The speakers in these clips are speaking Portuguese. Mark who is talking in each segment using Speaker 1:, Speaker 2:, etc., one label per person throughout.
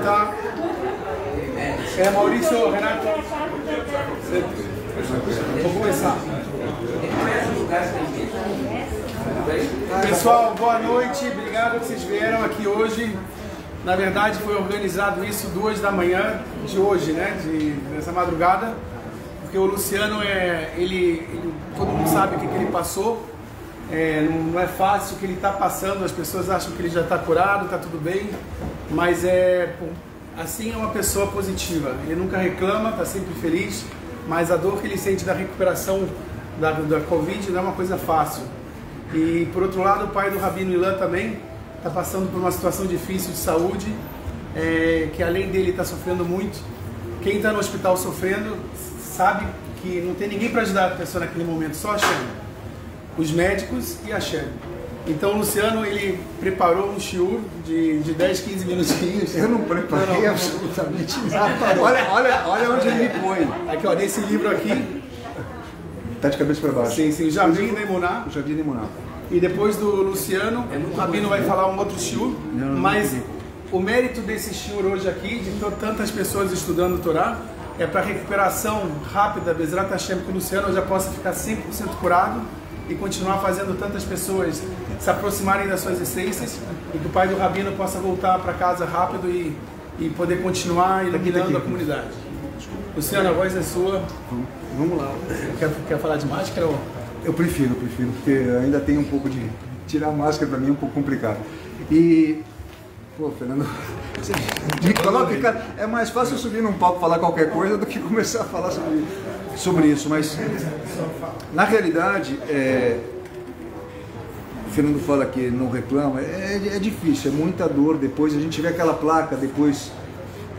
Speaker 1: tá? Maurício, Renato. Vou começar. Pessoal, boa noite. Obrigado que vocês vieram aqui hoje. Na verdade, foi organizado isso 2 da manhã de hoje, né? Dessa madrugada. Porque o Luciano, todo mundo sabe o que ele passou. Não é fácil o que ele está passando. As pessoas acham que ele já está curado, está tudo bem. Mas assim é uma pessoa positiva. Ele nunca reclama, está sempre feliz. Mas a dor que ele sente da recuperação da Covid não é uma coisa fácil. E por outro lado, o pai do Rabino Ilan também está passando por uma situação difícil de saúde, que além dele está sofrendo muito. Quem está no hospital sofrendo sabe que não tem ninguém para ajudar a pessoa naquele momento, só a Shem, os médicos e a Shem. Então o Luciano, ele preparou um shiur de 10, 15 minutinhos.
Speaker 2: Eu não preparei absolutamente nada. Olha onde ele me põe.
Speaker 1: Aqui, ó, nesse livro aqui.
Speaker 2: Tá de cabeça para baixo.
Speaker 1: Sim, Jardim da Emuná.
Speaker 2: Jardim da Emuná.
Speaker 1: E depois do Luciano, o Rabino vai falar um outro shiur. Mas o mérito desse shiur hoje aqui, de tantas pessoas estudando o Torá, é para recuperação rápida, Bezrat Hashem, que o Luciano já possa ficar 100% curado e continuar fazendo tantas pessoas se aproximarem das suas essências, e que o pai do Rabino possa voltar para casa rápido e poder continuar iluminando a comunidade. Luciano, a voz é sua.
Speaker 2: Vamos lá.
Speaker 1: Quer falar de máscara? Ou?
Speaker 2: Eu prefiro, porque ainda tem um pouco de... Tirar a máscara para mim é um pouco complicado. E... Pô, Fernando, você me coloca, cara, é mais fácil eu subir num palco e falar qualquer coisa do que começar a falar sobre isso, mas na realidade, o Fernando fala que não reclama, é difícil, é muita dor. Depois a gente vê aquela placa, depois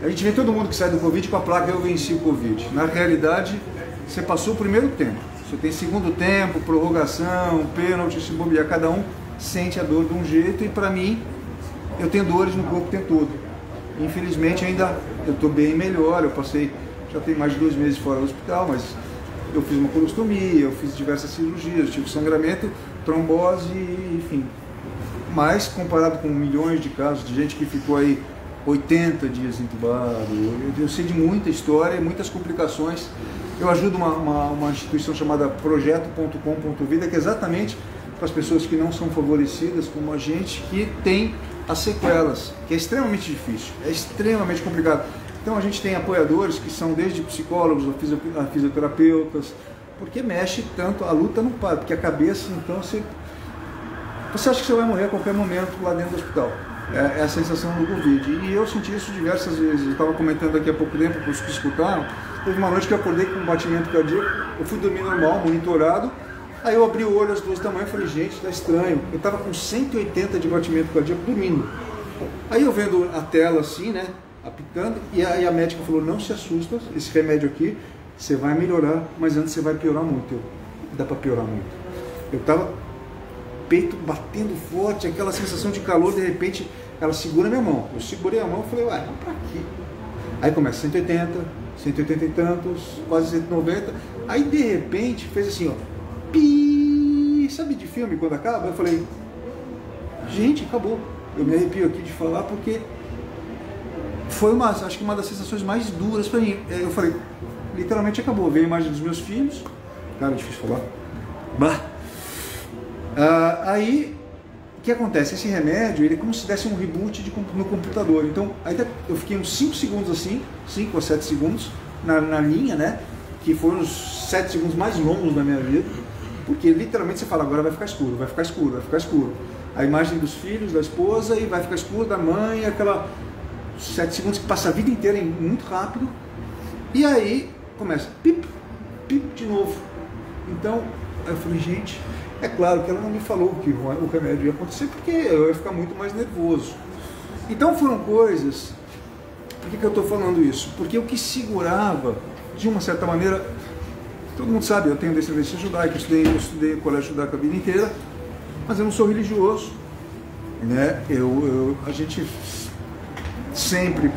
Speaker 2: a gente vê todo mundo que sai do Covid com a placa "eu venci o Covid". Na realidade, você passou o primeiro tempo, você tem segundo tempo, prorrogação, pênalti, se bobear, cada um sente a dor de um jeito, e para mim, eu tenho dores no corpo o tempo todo. Infelizmente ainda eu estou bem melhor, já tenho mais de 2 meses fora do hospital, mas eu fiz uma colostomia, eu fiz diversas cirurgias, tive sangramento, trombose, enfim. Mas comparado com milhões de casos de gente que ficou aí 80 dias entubado, eu sei de muita história, muitas complicações. Eu ajudo uma instituição chamada Projeto.com.vida, que é exatamente para as pessoas que não são favorecidas, como a gente, que tem as sequelas, que é extremamente difícil, é extremamente complicado. Então a gente tem apoiadores que são desde psicólogos a fisioterapeutas, porque mexe tanto, a luta não para, porque a cabeça, então você acha que você vai morrer a qualquer momento lá dentro do hospital. É a sensação do Covid. E eu senti isso diversas vezes. Eu estava comentando aqui há pouco tempo para os que escutaram. Teve uma noite que eu acordei com um batimento cardíaco, eu fui dormir normal, monitorado. Aí eu abri o olho às 2 da manhã e falei, gente, tá estranho. Eu estava com 180 de batimento cardíaco dormindo. Aí eu vendo a tela assim, né, apitando, e aí a médica falou, não se assusta, esse remédio aqui, você vai melhorar, mas antes você vai piorar muito. Dá para piorar muito. Eu estava peito batendo forte, aquela sensação de calor, de repente ela segura minha mão. Eu segurei a mão e falei, ué, vamos pra quê? Aí começa 180, 180 e tantos, quase 190. Aí de repente fez assim, ó, pi, sabe de filme quando acaba? Eu falei, gente, acabou. Eu me arrepio aqui de falar porque foi acho que uma das sensações mais duras pra mim. Eu falei, literalmente acabou. Veio a imagem dos meus filhos, cara, é difícil falar. Bah. Aí, o que acontece? Esse remédio, ele é como se desse um reboot no computador. Então, aí eu fiquei uns 5 segundos assim, 5 ou 7 segundos, na linha, né? Que foram os 7 segundos mais longos da minha vida. Porque literalmente você fala, agora vai ficar escuro, vai ficar escuro, vai ficar escuro. A imagem dos filhos, da esposa, e vai ficar escuro, da mãe, aquela 7 segundos que passa a vida inteira muito rápido. E aí, começa, pip, pip de novo. Então, aí eu falei, gente... É claro que ela não me falou que o remédio ia acontecer, porque eu ia ficar muito mais nervoso. Então foram coisas... Por que eu estou falando isso? Porque o que segurava, de uma certa maneira... Todo mundo sabe, eu tenho descendência judaica, eu estudei no colégio judaico a vida inteira, mas eu não sou religioso. Né? A gente sempre...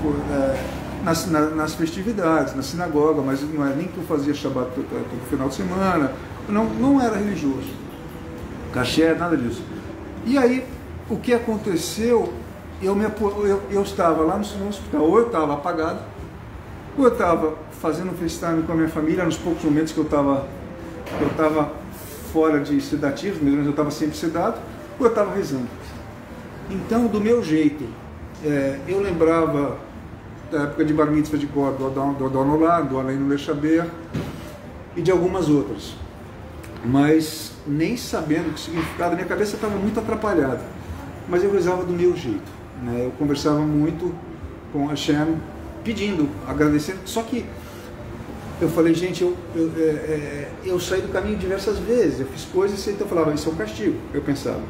Speaker 2: nas festividades, na sinagoga, mas não é nem que eu fazia Shabbat todo final de semana, não era religioso. Caché, nada disso. E aí, o que aconteceu eu estava lá no hospital, ou eu estava apagado, ou eu estava fazendo FaceTime com a minha família, nos poucos momentos que eu estava fora de sedativos, mesmo eu estava sempre sedado, ou eu estava rezando. Então, do meu jeito, eu lembrava da época de Bar Mitzvah de Cor, do Adon Olam, do Aleinu Lechaber e de algumas outras. Mas nem sabendo o significado, minha cabeça estava muito atrapalhada. Mas eu rezava do meu jeito, né? Eu conversava muito com Hashem, pedindo, agradecendo. Só que eu falei, gente, eu saí do caminho diversas vezes, eu fiz coisas e então eu falava, isso é um castigo, eu pensava.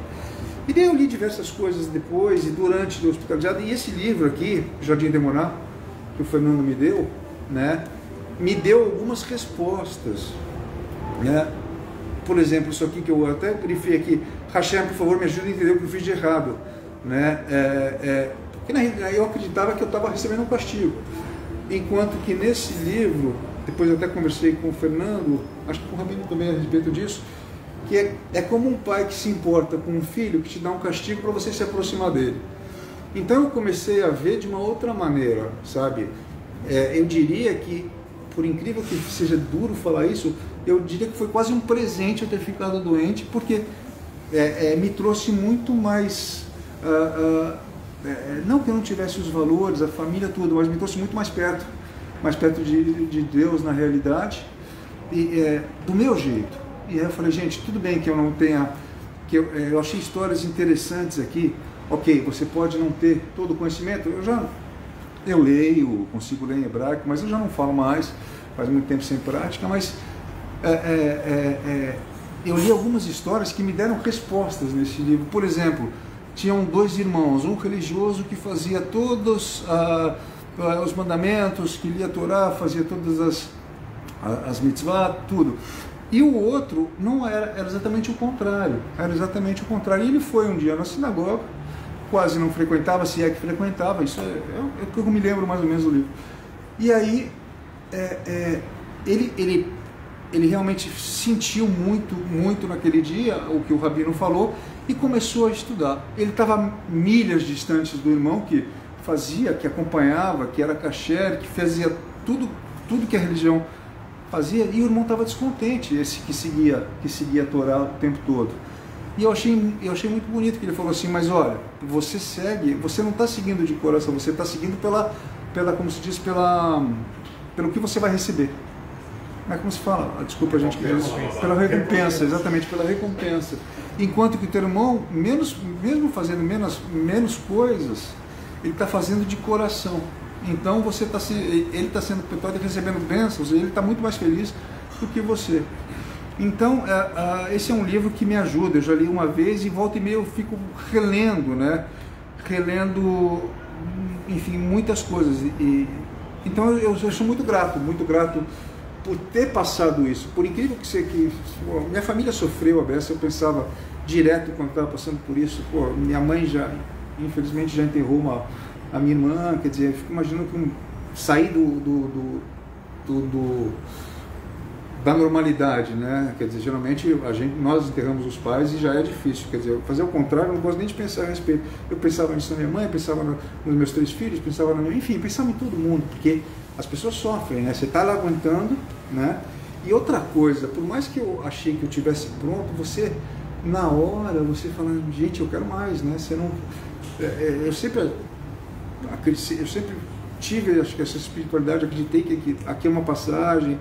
Speaker 2: E daí eu li diversas coisas depois e durante o hospitalizado. E esse livro aqui, Jardim de Moná, que o Fernando me deu, né, me deu algumas respostas, né? Por exemplo, isso aqui que eu até grifei aqui, Hashem, por favor, me ajude a entender o que eu fiz de errado, né? Porque na realidade eu acreditava que eu estava recebendo um castigo, enquanto que nesse livro, depois eu até conversei com o Fernando, acho que com o Rabino também a respeito disso, que é como um pai que se importa com um filho que te dá um castigo para você se aproximar dele. Então eu comecei a ver de uma outra maneira, sabe? Eu diria que, por incrível que seja duro falar isso, eu diria que foi quase um presente eu ter ficado doente, porque me trouxe muito mais, não que eu não tivesse os valores, a família, tudo, mas me trouxe muito mais perto de Deus na realidade, e do meu jeito. E aí eu falei, gente, tudo bem que eu não tenha, que eu achei histórias interessantes aqui. Ok, você pode não ter todo o conhecimento, eu leio, consigo ler em hebraico, mas eu já não falo mais, faz muito tempo sem prática, mas eu li algumas histórias que me deram respostas nesse livro. Por exemplo, tinham dois irmãos, um religioso que fazia todos os mandamentos, que lia a Torá, fazia todas as mitzvah, tudo. E o outro não era exatamente o contrário, E ele foi um dia na sinagoga, quase não frequentava, se é que frequentava, isso é o que eu me lembro mais ou menos do livro. E aí, ele realmente sentiu muito naquele dia o que o Rabino falou e começou a estudar. Ele estava milhas distantes do irmão que fazia, que acompanhava, que era kasher, que fazia tudo que a religião fazia, e o irmão estava descontente, esse que seguia a Torá o tempo todo. E eu achei muito bonito que ele falou assim, mas olha, você não está seguindo de coração, você está seguindo pela, como se diz, pelo que você vai receber. Como se fala? Desculpa, gente, pela recompensa, exatamente, pela recompensa. Enquanto que o teu irmão, mesmo fazendo menos coisas, ele está fazendo de coração. Então ele está sendo recebendo bênçãos, e ele está muito mais feliz do que você. Então esse é um livro que me ajuda. Eu já li uma vez e volta e meia eu fico relendo, né? Enfim, muitas coisas. Então eu sou muito grato por ter passado isso. Por incrível que seja, minha família sofreu a beça, eu pensava direto quando estava passando por isso. Minha mãe infelizmente já enterrou a minha irmã, quer dizer, eu fico imaginando que sair da normalidade, né? Quer dizer, geralmente nós enterramos os pais e já é difícil, quer dizer, fazer o contrário, eu não gosto nem de pensar a respeito. Eu pensava nisso na minha mãe, pensava nos meus 3 filhos, pensava enfim, pensava em todo mundo, porque as pessoas sofrem, né? Você está lá aguentando, né? E outra coisa, por mais que eu achei que eu tivesse pronto, você, na hora, você fala, gente, eu quero mais, né? Você não... Eu sempre tive, acho que essa espiritualidade, acreditei que aqui é uma passagem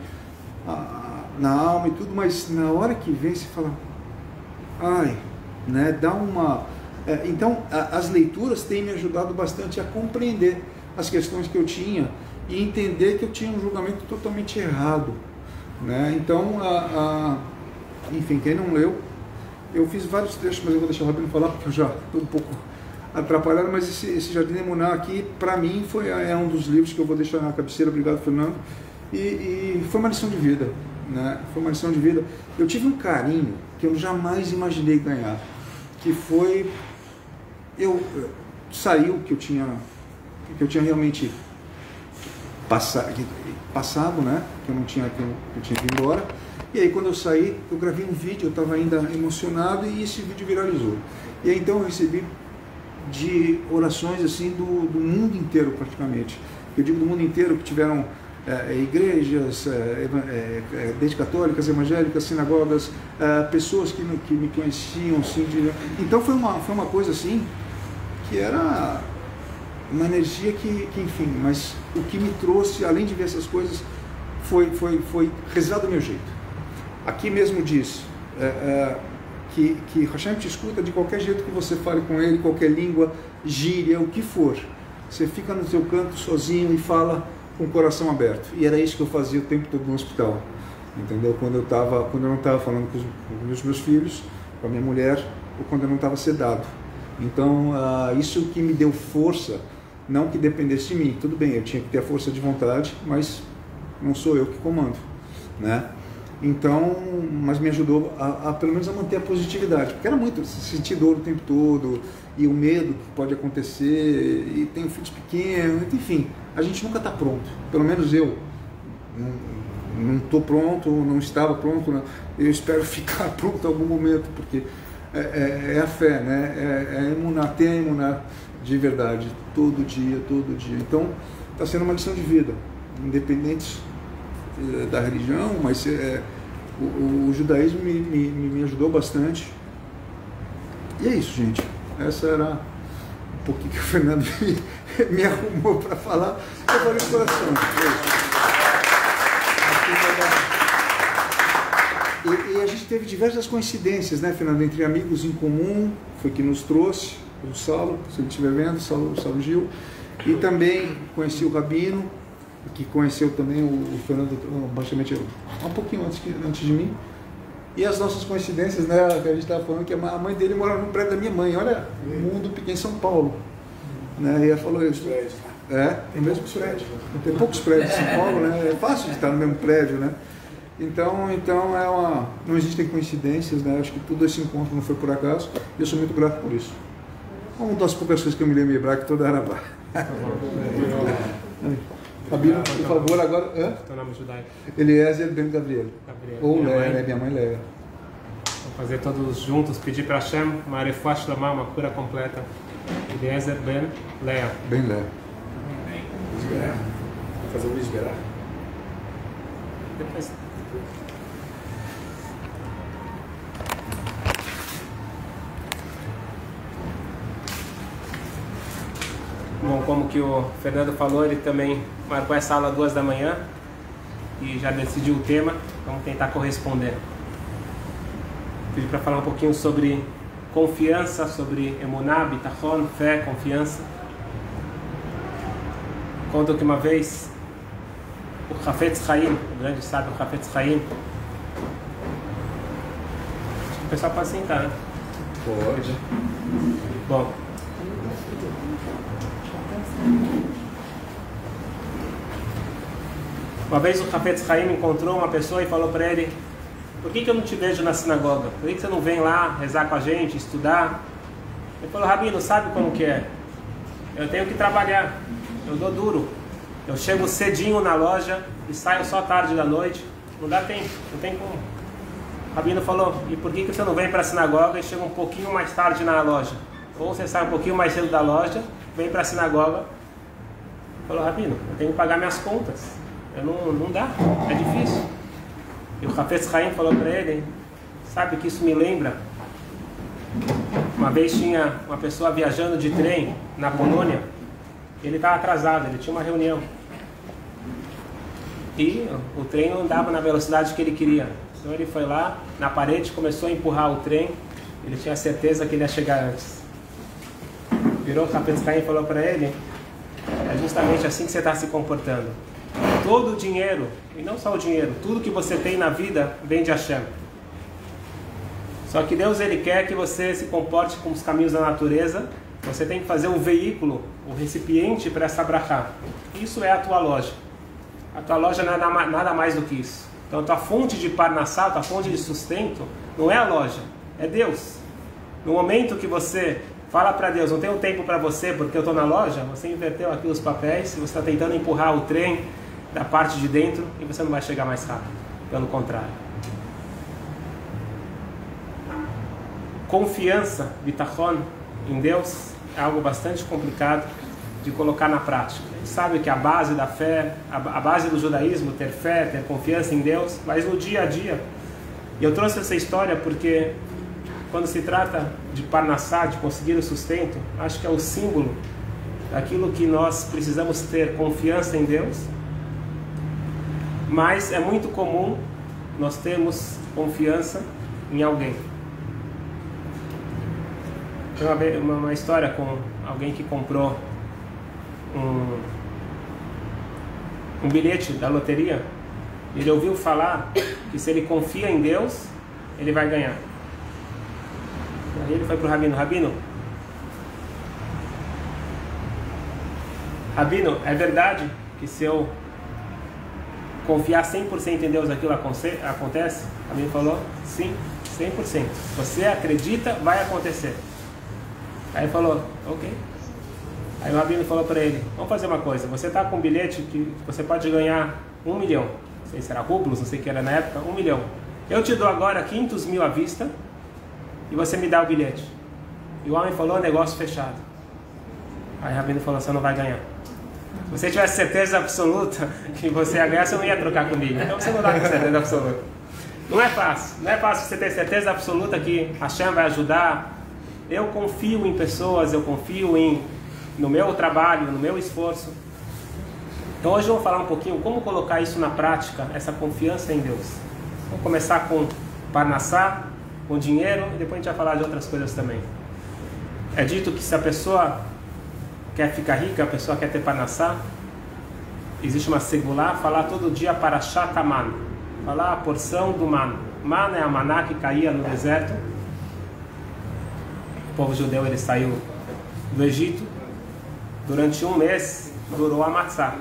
Speaker 2: na alma e tudo, mas na hora que vem você fala, né, dá uma... Então as leituras têm me ajudado bastante a compreender as questões que eu tinha e entender que eu tinha um julgamento totalmente errado, né? Então, enfim, quem não leu, eu fiz vários trechos, mas eu vou deixar o Rabino falar porque eu já estou um pouco atrapalhado, mas esse Jardim de Emuná aqui, para mim, é um dos livros que eu vou deixar na cabeceira. Obrigado, Fernando. E foi uma lição de vida, né? Foi uma lição de vida. Eu tive um carinho que eu jamais imaginei ganhar, que foi... Saiu que eu tinha realmente passado, né? Que eu tinha ido embora. E aí, quando eu saí, eu gravei um vídeo, eu estava ainda emocionado e esse vídeo viralizou. E aí, então, eu recebi de orações assim do mundo inteiro praticamente. Eu digo do mundo inteiro, que tiveram igrejas, desde católicas, evangélicas, sinagogas, pessoas que me conheciam, assim, então foi uma coisa assim, que era uma energia que enfim, mas o que me trouxe, além de ver essas coisas, foi rezar do meu jeito. Aqui mesmo diz que Hashem te escuta de qualquer jeito que você fale com ele, qualquer língua, gíria, o que for. Você fica no seu canto sozinho e fala com o coração aberto. E era isso que eu fazia o tempo todo no hospital, entendeu? Quando eu não estava falando com os meus filhos, com a minha mulher, ou quando eu não estava sedado. Então, isso que me deu força, não que dependesse de mim. Tudo bem, eu tinha que ter a força de vontade, mas não sou eu que comando, né? Então, mas me ajudou a pelo menos a manter a positividade, porque era muito sentir dor o tempo todo, e o medo que pode acontecer, e tenho filhos pequenos, enfim, a gente nunca está pronto, pelo menos eu não estou pronto, não estava pronto, não. Eu espero ficar pronto em algum momento, porque é a fé, né? É emunar, ter a emunar de verdade, todo dia, então está sendo uma lição de vida, independente da religião, mas o judaísmo me ajudou bastante. E é isso, gente. Essa era um pouquinho que o Fernando me arrumou para falar. Eu falei de coração. E a gente teve diversas coincidências, né, Fernando, entre amigos em comum, foi que nos trouxe o Saulo, se ele estiver vendo, Saulo Gil, e também conheci o Rabino, que conheceu também o Fernando, basicamente um pouquinho antes de mim. E as nossas coincidências, né, que a gente estava falando que a mãe dele morava no prédio da minha mãe, olha, um mundo pequeno em São Paulo, né, e ela falou isso. Tem mesmo prédio. Tem poucos prédios em São Paulo, né, é fácil de estar no mesmo prédio, né. Então não existem coincidências, né, acho que tudo esse encontro não foi por acaso, e eu sou muito grato por isso. Uma das poucas coisas que eu me lembro de Hebraico toda Arabá. Rabino, por favor, agora.
Speaker 3: Teu nome judaico?
Speaker 2: Eliezer Ben Gabriel. Ou Leia, né? Minha mãe Leia.
Speaker 3: Vamos fazer todos juntos, pedir para Hashem uma refuah shlama, uma cura completa. Eliezer Ben Leia.
Speaker 2: Ben Leia.
Speaker 1: Vou fazer o Lisberá?
Speaker 3: Depois. Bom, como que o Fernando falou, ele também marcou essa aula 2 da manhã e já decidiu o tema. Vamos tentar corresponder. Pedi para falar um pouquinho sobre confiança, sobre emuná, bitachon, fé, confiança. Conto que uma vez o Hafetz Haim, o grande sábio Hafetz Haim, acho que o pessoal pode sentar, né?
Speaker 2: Pode.
Speaker 3: Bom, uma vez o Hafetz Haim encontrou uma pessoa e falou para ele: por que eu não te vejo na sinagoga? Por que você não vem lá rezar com a gente, estudar? Ele falou: Rabino, sabe como que é? Eu tenho que trabalhar, eu dou duro. Eu chego cedinho na loja e saio só tarde da noite. Não dá tempo, não tem como. O Rabino falou: e por que você não vem para a sinagoga e chega um pouquinho mais tarde na loja? Ou você sai um pouquinho mais cedo da loja, vem para a sinagoga. Falou: Rabino, eu tenho que pagar minhas contas. Não dá, é difícil. E o Hafetz Haim falou para ele: sabe que isso me lembra? Uma vez tinha uma pessoa viajando de trem na Polônia. Ele estava atrasado, ele tinha uma reunião. E o trem não andava na velocidade que ele queria. Então ele foi lá, na parede, começou a empurrar o trem. Ele tinha certeza que ele ia chegar antes. Virou o Hafetz Haim e falou para ele: é justamente assim que você está se comportando. Todo o dinheiro, e não só o dinheiro, tudo que você tem na vida vem de Hashem. Só que Deus, ele quer que você se comporte com os caminhos da natureza. Você tem que fazer um veículo, um recipiente para essa brachá. Isso é a tua loja. A tua loja não é nada mais do que isso. Então a tua fonte de parnassá, a tua fonte de sustento, não é a loja, é Deus. No momento que você fala para Deus: não tenho tempo para você porque eu estou na loja, você inverteu aqui os papéis e você está tentando empurrar o trem da parte de dentro e você não vai chegar mais rápido. Pelo contrário. Confiança, bitachon, em Deus, é algo bastante complicado de colocar na prática. A gente sabe que a base da fé, a base do judaísmo, ter fé, ter confiança em Deus, mas no dia a dia. E eu trouxe essa história porque quando se trata de parnassá, de conseguir o sustento, acho que é o símbolo daquilo que nós precisamos ter confiança em Deus, mas é muito comum nós termos confiança em alguém. Tem uma história com alguém que comprou um bilhete da loteria. Ele ouviu falar que se ele confia em Deus, ele vai ganhar. Aí ele foi para o Rabino: Rabino, é verdade que se eu confiar 100% em Deus aquilo acontece? O Rabino falou: sim, 100%. Você acredita, vai acontecer. Aí ele falou: ok. Aí o Rabino falou para ele: vamos fazer uma coisa, você está com um bilhete que você pode ganhar 1 milhão, não sei se era rublos, não sei o que era na época, 1 milhão. Eu te dou agora 500 mil à vista e você me dá o bilhete. E o homem falou: negócio fechado. Aí o Rabino falou: você não vai ganhar. Se você tivesse certeza absoluta que você ia ganhar, você não ia trocar comigo. Então você não dá com certeza absoluta. Não é fácil você ter certeza absoluta que Hashem vai ajudar. Eu confio em pessoas, eu confio no meu trabalho, no meu esforço. Então hoje eu vou falar um pouquinho como colocar isso na prática, essa confiança em Deus. Vamos começar com parnassá, com dinheiro, e depois a gente vai falar de outras coisas também. É dito que se a pessoa quer ficar rica, a pessoa quer ter parnassá, existe uma segulá, falar todo dia parashat man, falar a porção do man. Man é a maná que caía no deserto. O povo judeu, ele saiu do Egito, durante 1 mês durou a matzá,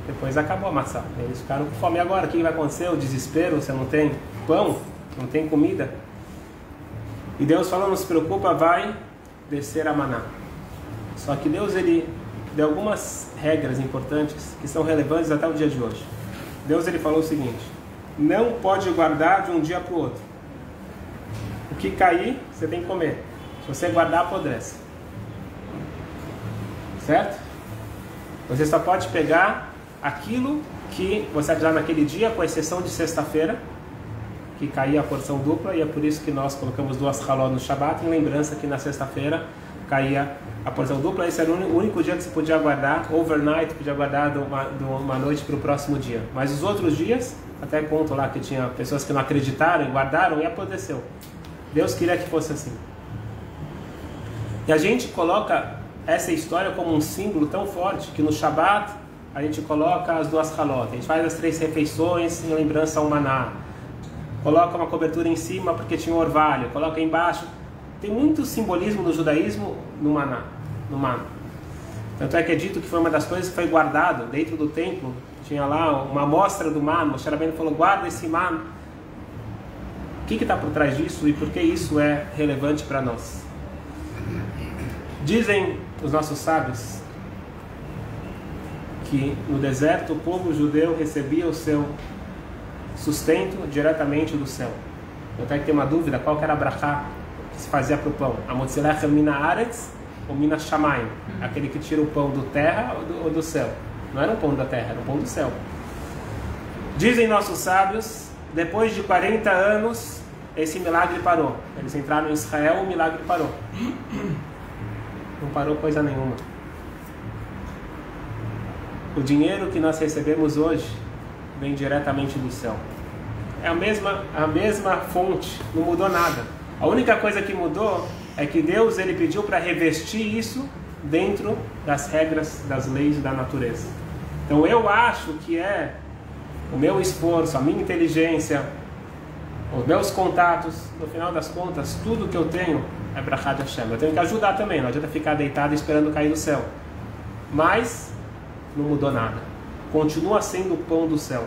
Speaker 3: depois acabou a matzá, eles ficaram com fome. Agora o que vai acontecer? O desespero, você não tem pão, não tem comida, e Deus falou: não se preocupa, vai descer a maná. Só que Deus, ele deu algumas regras importantes que são relevantes até o dia de hoje. Deus, ele falou o seguinte: não pode guardar de um dia para o outro. O que cair, você tem que comer. Se você guardar, apodrece. Certo? Você só pode pegar aquilo que você vai usar naquele dia, com exceção de sexta-feira, que caía a porção dupla, e é por isso que nós colocamos 2 halot no Shabbat, em lembrança que na sexta-feira caía a porção dupla. Esse era o único dia que você podia guardar, overnight, podia guardar de uma noite para o próximo dia. Mas os outros dias, até conto lá que tinha pessoas que não acreditaram e guardaram e apodreceu. Deus queria que fosse assim. E a gente coloca essa história como um símbolo tão forte que no Shabbat a gente coloca as 2 halot, a gente faz as 3 refeições em lembrança ao maná, coloca uma cobertura em cima porque tinha um orvalho, coloca embaixo. Tem muito simbolismo no judaísmo no maná, no maná. Tanto é que é dito que foi uma das coisas que foi guardado dentro do templo. Tinha lá uma amostra do maná. Moshe Rabbeinu falou: guarda esse maná. O que está por trás disso e por que isso é relevante para nós? Dizem os nossos sábios que no deserto o povo judeu recebia o seu sustento diretamente do céu. Até que tem uma dúvida: qual que era a brachá que se fazia para o pão? A motzilech mina aretz ou mina shamayim? Aquele que tira o pão do terra ou do céu? Não era o pão da terra, era o pão do céu. Dizem nossos sábios, depois de 40 anos esse milagre parou. Eles entraram em Israel, o milagre parou. Não parou coisa nenhuma. O dinheiro que nós recebemos hoje vem diretamente do céu. É a mesma fonte, não mudou nada. A única coisa que mudou é que Deus, ele pediu para revestir isso dentro das regras, das leis da natureza. Então eu acho que é o meu esforço, a minha inteligência, os meus contatos, no final das contas, tudo que eu tenho é brachá de Hashem. Eu tenho que ajudar também, não adianta ficar deitado esperando cair do céu. Mas não mudou nada. Continua sendo o pão do céu.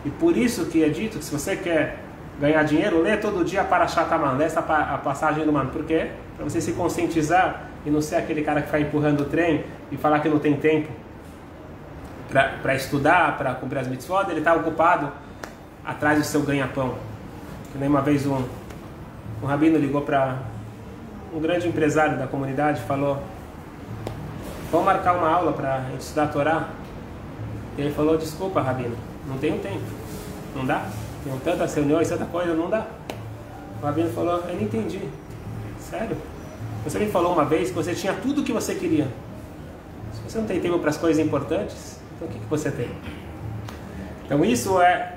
Speaker 3: E por isso que é dito que se você quer ganhar dinheiro, lê todo dia Parashat Aman, lê a passagem do Man. Por quê? Para você se conscientizar e não ser aquele cara que vai empurrando o trem e falar que não tem tempo para estudar, para cumprir as mitzvot. Ele está ocupado atrás do seu ganha-pão. Que nem uma vez um rabino ligou para um grande empresário da comunidade falou: vamos marcar uma aula para a gente estudar a Torá? E ele falou: desculpa, Rabino, não tenho tempo, não dá, tenho tantas reuniões, tanta coisa, não dá. O Rabino falou: eu não entendi, sério? Você me falou uma vez que você tinha tudo o que você queria. Se você não tem tempo para as coisas importantes, então o que você tem? Então isso é,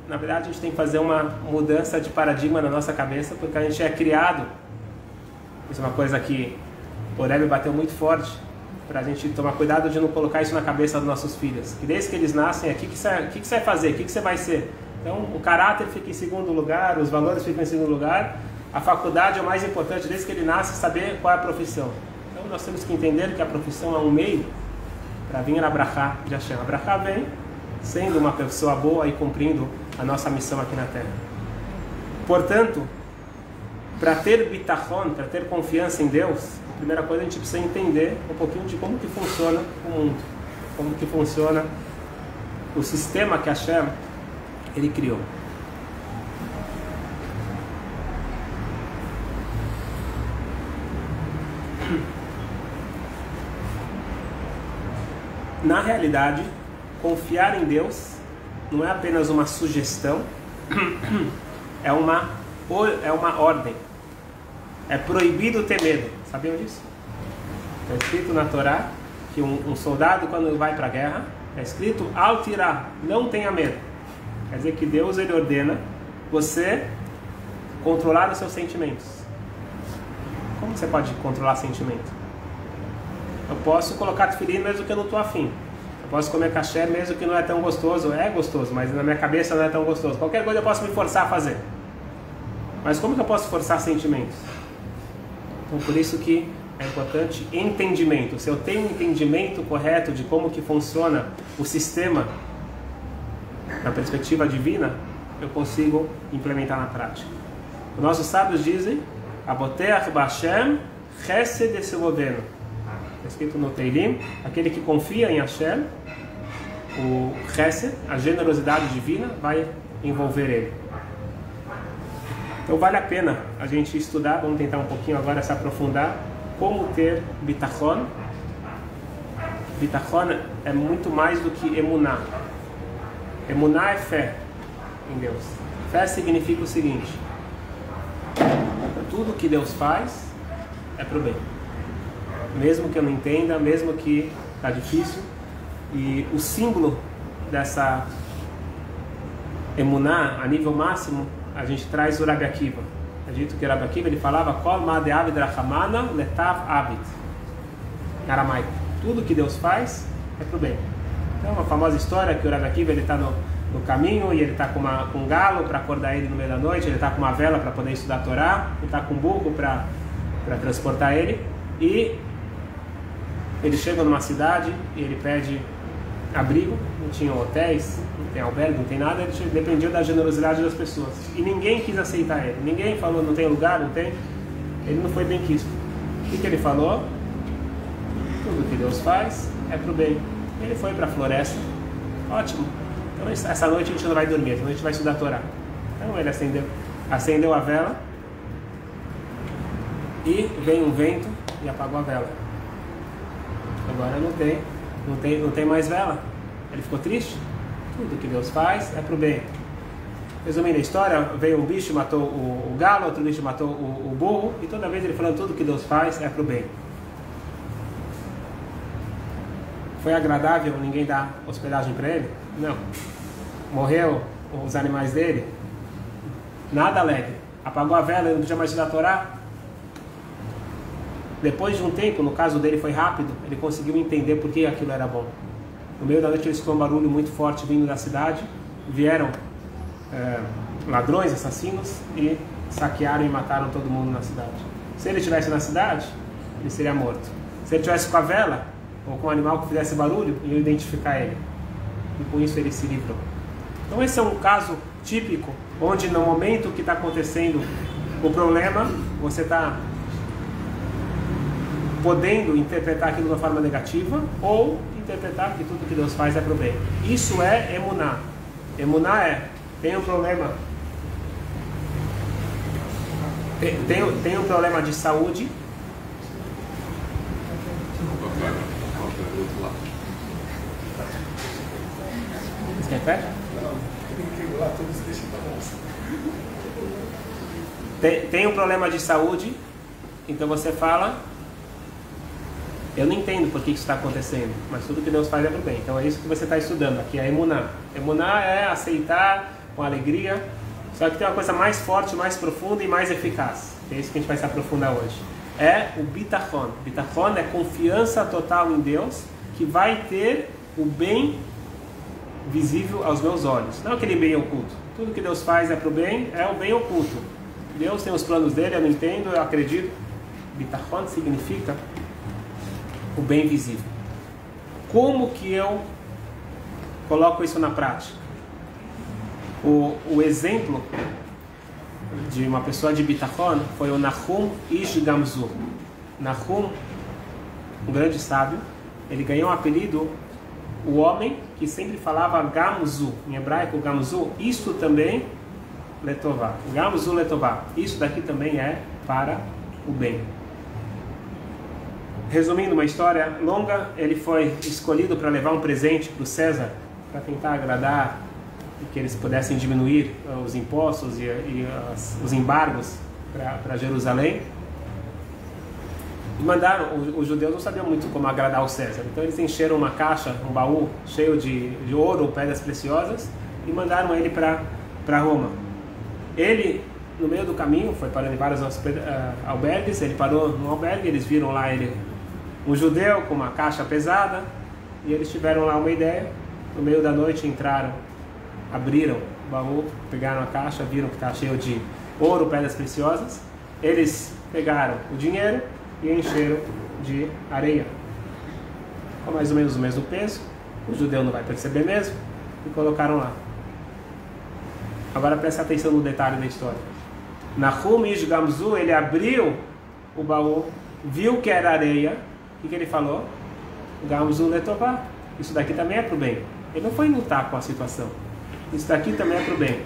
Speaker 3: na verdade, a gente tem que fazer uma mudança de paradigma na nossa cabeça, porque a gente é criado, isso é uma coisa que o Rebbe bateu muito forte, para a gente tomar cuidado de não colocar isso na cabeça dos nossos filhos. Que desde que eles nascem, o que você vai fazer? O que você vai ser? Então o caráter fica em segundo lugar, os valores ficam em segundo lugar, a faculdade é o mais importante desde que ele nasce, saber qual é a profissão. Então nós temos que entender que a profissão é um meio para vir a brachá de Hashem. A brachá vem sendo uma pessoa boa e cumprindo a nossa missão aqui na Terra. Portanto, para ter bitachon, para ter confiança em Deus, a primeira coisa a gente precisa entender um pouquinho de como que funciona o mundo, como que funciona o sistema que Hashem ele criou. Na realidade, confiar em Deus não é apenas uma sugestão, é uma ordem. É proibido ter medo. Sabiam disso? Está escrito na Torá que um soldado, quando vai para a guerra, é escrito al tirá, não tenha medo. Quer dizer que Deus ele ordena você controlar os seus sentimentos. Como você pode controlar sentimento? Eu posso colocar tefilim mesmo que eu não estou afim. Eu posso comer kasher mesmo que não é tão gostoso. É gostoso, mas na minha cabeça não é tão gostoso. Qualquer coisa eu posso me forçar a fazer. Mas como que eu posso forçar sentimentos? Então por isso que é importante entendimento. Se eu tenho um entendimento correto de como que funciona o sistema na perspectiva divina, eu consigo implementar na prática. Os nossos sábios dizem: Aboteach B'Hashem Chesed Esuvovenu. Está escrito no Teilim, aquele que confia em Hashem, o Chesed, a generosidade divina, vai envolver ele. Então vale a pena a gente estudar, vamos tentar um pouquinho agora se aprofundar, como ter bitachon. Bitachon é muito mais do que emuná. Emuná é fé em Deus. Fé significa o seguinte: tudo que Deus faz é pro bem. Mesmo que eu não entenda, mesmo que está difícil. E o símbolo dessa emuná, a nível máximo, a gente traz o Rabi Akiva. Acredito que o Rabi Akiva ele falava Kol ma de avid rachamana letav avid, em aramaico. Tudo que Deus faz é pro bem. Então, uma famosa história que o Rabi Akiva ele está no caminho e ele está com um galo para acordar ele no meio da noite, ele está com uma vela para poder estudar a Torá, ele está com um burro para transportar ele, e ele chega numa cidade e ele pede abrigo, não tinha hotéis, não tem albergue, não tem nada, ele dependia da generosidade das pessoas. E ninguém quis aceitar ele, ninguém falou não tem lugar, não tem. Ele não foi bem quisto. O que ele falou? Tudo que Deus faz é pro bem. Ele foi para a floresta, ótimo. Então essa noite a gente não vai dormir, essa noite a gente vai estudar a Torá. Então ele acendeu a vela e veio um vento e apagou a vela. Agora não tem mais vela. Ele ficou triste. Tudo que Deus faz é pro bem. Resumindo a história, veio um bicho, matou o galo, outro bicho matou o burro, e toda vez ele falando tudo que Deus faz é pro bem. Foi agradável ninguém dar hospedagem para ele? Não. Morreu os animais dele? Nada alegre. Apagou a vela, ele não podia mais estudar a Torá? Depois de um tempo, no caso dele foi rápido, ele conseguiu entender por que aquilo era bom. No meio da noite ele escutou um barulho muito forte vindo da cidade, vieram ladrões, assassinos, e saquearam e mataram todo mundo na cidade. Se ele estivesse na cidade, ele seria morto. Se ele estivesse com a vela, ou com um animal que fizesse barulho, ia identificar ele. E com isso ele se livrou. Então esse é um caso típico, onde no momento que está acontecendo o problema, você está podendo interpretar aquilo de uma forma negativa, ou interpretar que tudo que Deus faz é para o bem. Isso é emuná. Emuná é, tem um problema, tem um problema de saúde, Repete?
Speaker 1: Não, tem que regular todos, deixa pra nós.
Speaker 3: Tem um problema de saúde, então você fala, eu não entendo por que isso está acontecendo, mas tudo que Deus faz é para o bem. Então é isso que você está estudando aqui, a emuná. Emuná é aceitar com alegria, só que tem uma coisa mais forte, mais profunda e mais eficaz. É isso que a gente vai se aprofundar hoje. É o bitachon. Bitachon é confiança total em Deus, que vai ter o bem visível aos meus olhos. Não aquele bem oculto. Tudo que Deus faz é para o bem, é o bem oculto. Deus tem os planos dele, eu não entendo, eu acredito. Bitachon significa o bem visível. Como que eu coloco isso na prática? O exemplo de uma pessoa de bitachon foi o Nahum Ish Gamzu. Nahum, um grande sábio, ele ganhou o apelido o homem que sempre falava Gamzu, em hebraico Gamzu, isto também letová. Gamzu letová, isso daqui também é para o bem. Resumindo uma história longa, ele foi escolhido para levar um presente para o César, para tentar agradar e que eles pudessem diminuir os impostos e os embargos para Jerusalém. E mandaram, os judeus não sabiam muito como agradar o César, então eles encheram uma caixa, um baú cheio de ouro, pedras preciosas, e mandaram ele para Roma. Ele, no meio do caminho, foi parando em vários albergues, ele parou num albergue, eles viram lá ele, um judeu com uma caixa pesada, e eles tiveram lá uma ideia. No meio da noite entraram, abriram o baú, pegaram a caixa, viram que está cheio de ouro, pedras preciosas. Eles pegaram o dinheiro e encheram de areia, com mais ou menos o mesmo peso, o judeu não vai perceber mesmo, e colocaram lá. Agora presta atenção no detalhe da história. Nahum Ish Gamzu, ele abriu o baú, viu que era areia, o que ele falou? Gamzu letová, isso daqui também é para o bem. Ele não foi lutar com a situação, isso daqui também é para o bem.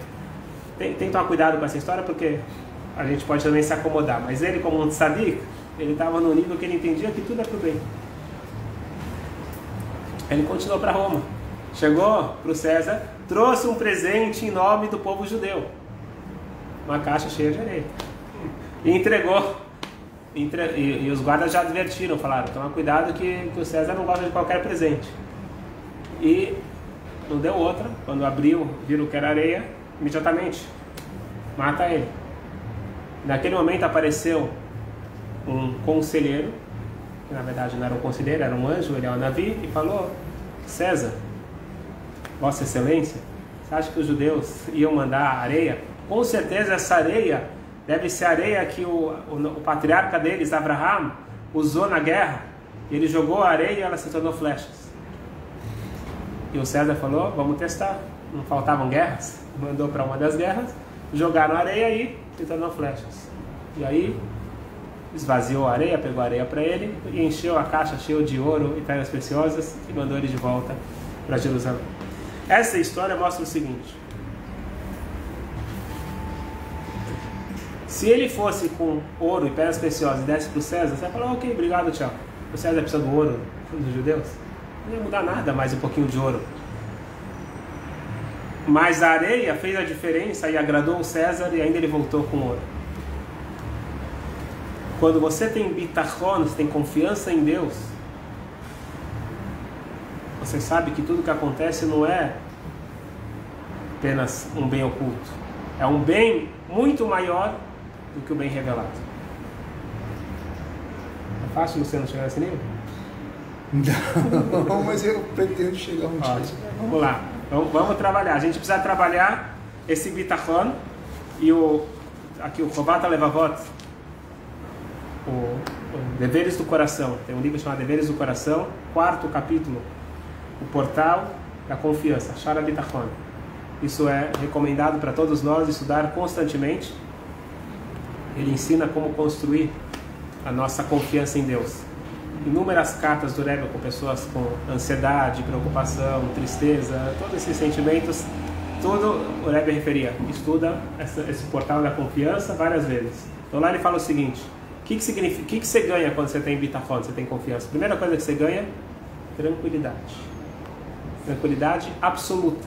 Speaker 3: Tem que tomar cuidado com essa história, porque a gente pode também se acomodar, mas ele, como um tzadik, ele estava no nível que ele entendia que tudo é para o bem. Ele continuou para Roma, chegou para o César, trouxe um presente em nome do povo judeu, uma caixa cheia de areia, e entregou. E os guardas já advertiram, falaram, toma cuidado que o César não gosta de qualquer presente. E não deu outra, quando abriu, viram que era areia, imediatamente mata ele. Naquele momento apareceu um conselheiro, que na verdade não era um conselheiro, era um anjo, ele é um navi, e falou: César, Vossa Excelência, você acha que os judeus iam mandar areia? Com certeza essa areia deve ser a areia que o patriarca deles, Abraham, usou na guerra. Ele jogou a areia e ela se tornou flechas. E o César falou: vamos testar. Não faltavam guerras? Mandou para uma das guerras, jogaram a areia e se tornou flechas. E aí esvaziou a areia, pegou a areia para ele e encheu a caixa cheia de ouro e pedras preciosas e mandou ele de volta para Jerusalém. Essa história mostra o seguinte: se ele fosse com ouro e pedras preciosas e desse para o César, você ia falar: ok, obrigado, tchau. O César precisa do ouro dos judeus? Não ia mudar nada, mais um pouquinho de ouro. Mas a areia fez a diferença e agradou o César, e ainda ele voltou com ouro. Quando você tem bitachon, você tem confiança em Deus, você sabe que tudo que acontece não é apenas um bem oculto, é um bem muito maior do que o bem revelado. É fácil, Luciano, chegar nesse nível?
Speaker 2: Não, mas eu pretendo chegar um dia.
Speaker 3: Vamos lá, vamos trabalhar. A gente precisa trabalhar esse bitachon e aqui o Chovat HaLevavot, o Deveres do Coração. Tem um livro chamado Deveres do Coração, 4º capítulo, o portal da confiança, Shara Bitachon. Isso é recomendado para todos nós estudar constantemente. Ele ensina como construir a nossa confiança em Deus. Inúmeras cartas do Rebbe com pessoas com ansiedade, preocupação, tristeza, todos esses sentimentos, tudo o Rebbe referia. Estuda esse portal da confiança várias vezes. Então lá ele fala o seguinte: o que significa? O que você ganha quando você tem bitachon, você tem confiança? A primeira coisa que você ganha: tranquilidade. Tranquilidade absoluta.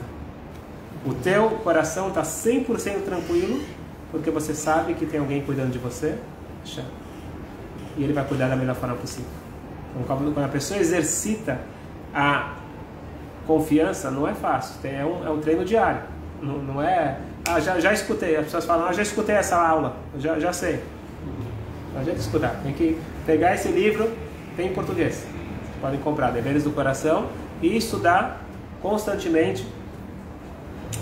Speaker 3: O teu coração está 100% tranquilo, porque você sabe que tem alguém cuidando de você, e ele vai cuidar da melhor forma possível. Então, quando a pessoa exercita a confiança, não é fácil, é um treino diário. Não é, já escutei, as pessoas falam, já escutei essa aula, já sei. Não adianta escutar, tem que pegar esse livro, tem em português, vocês podem comprar, Deveres do Coração, e estudar constantemente.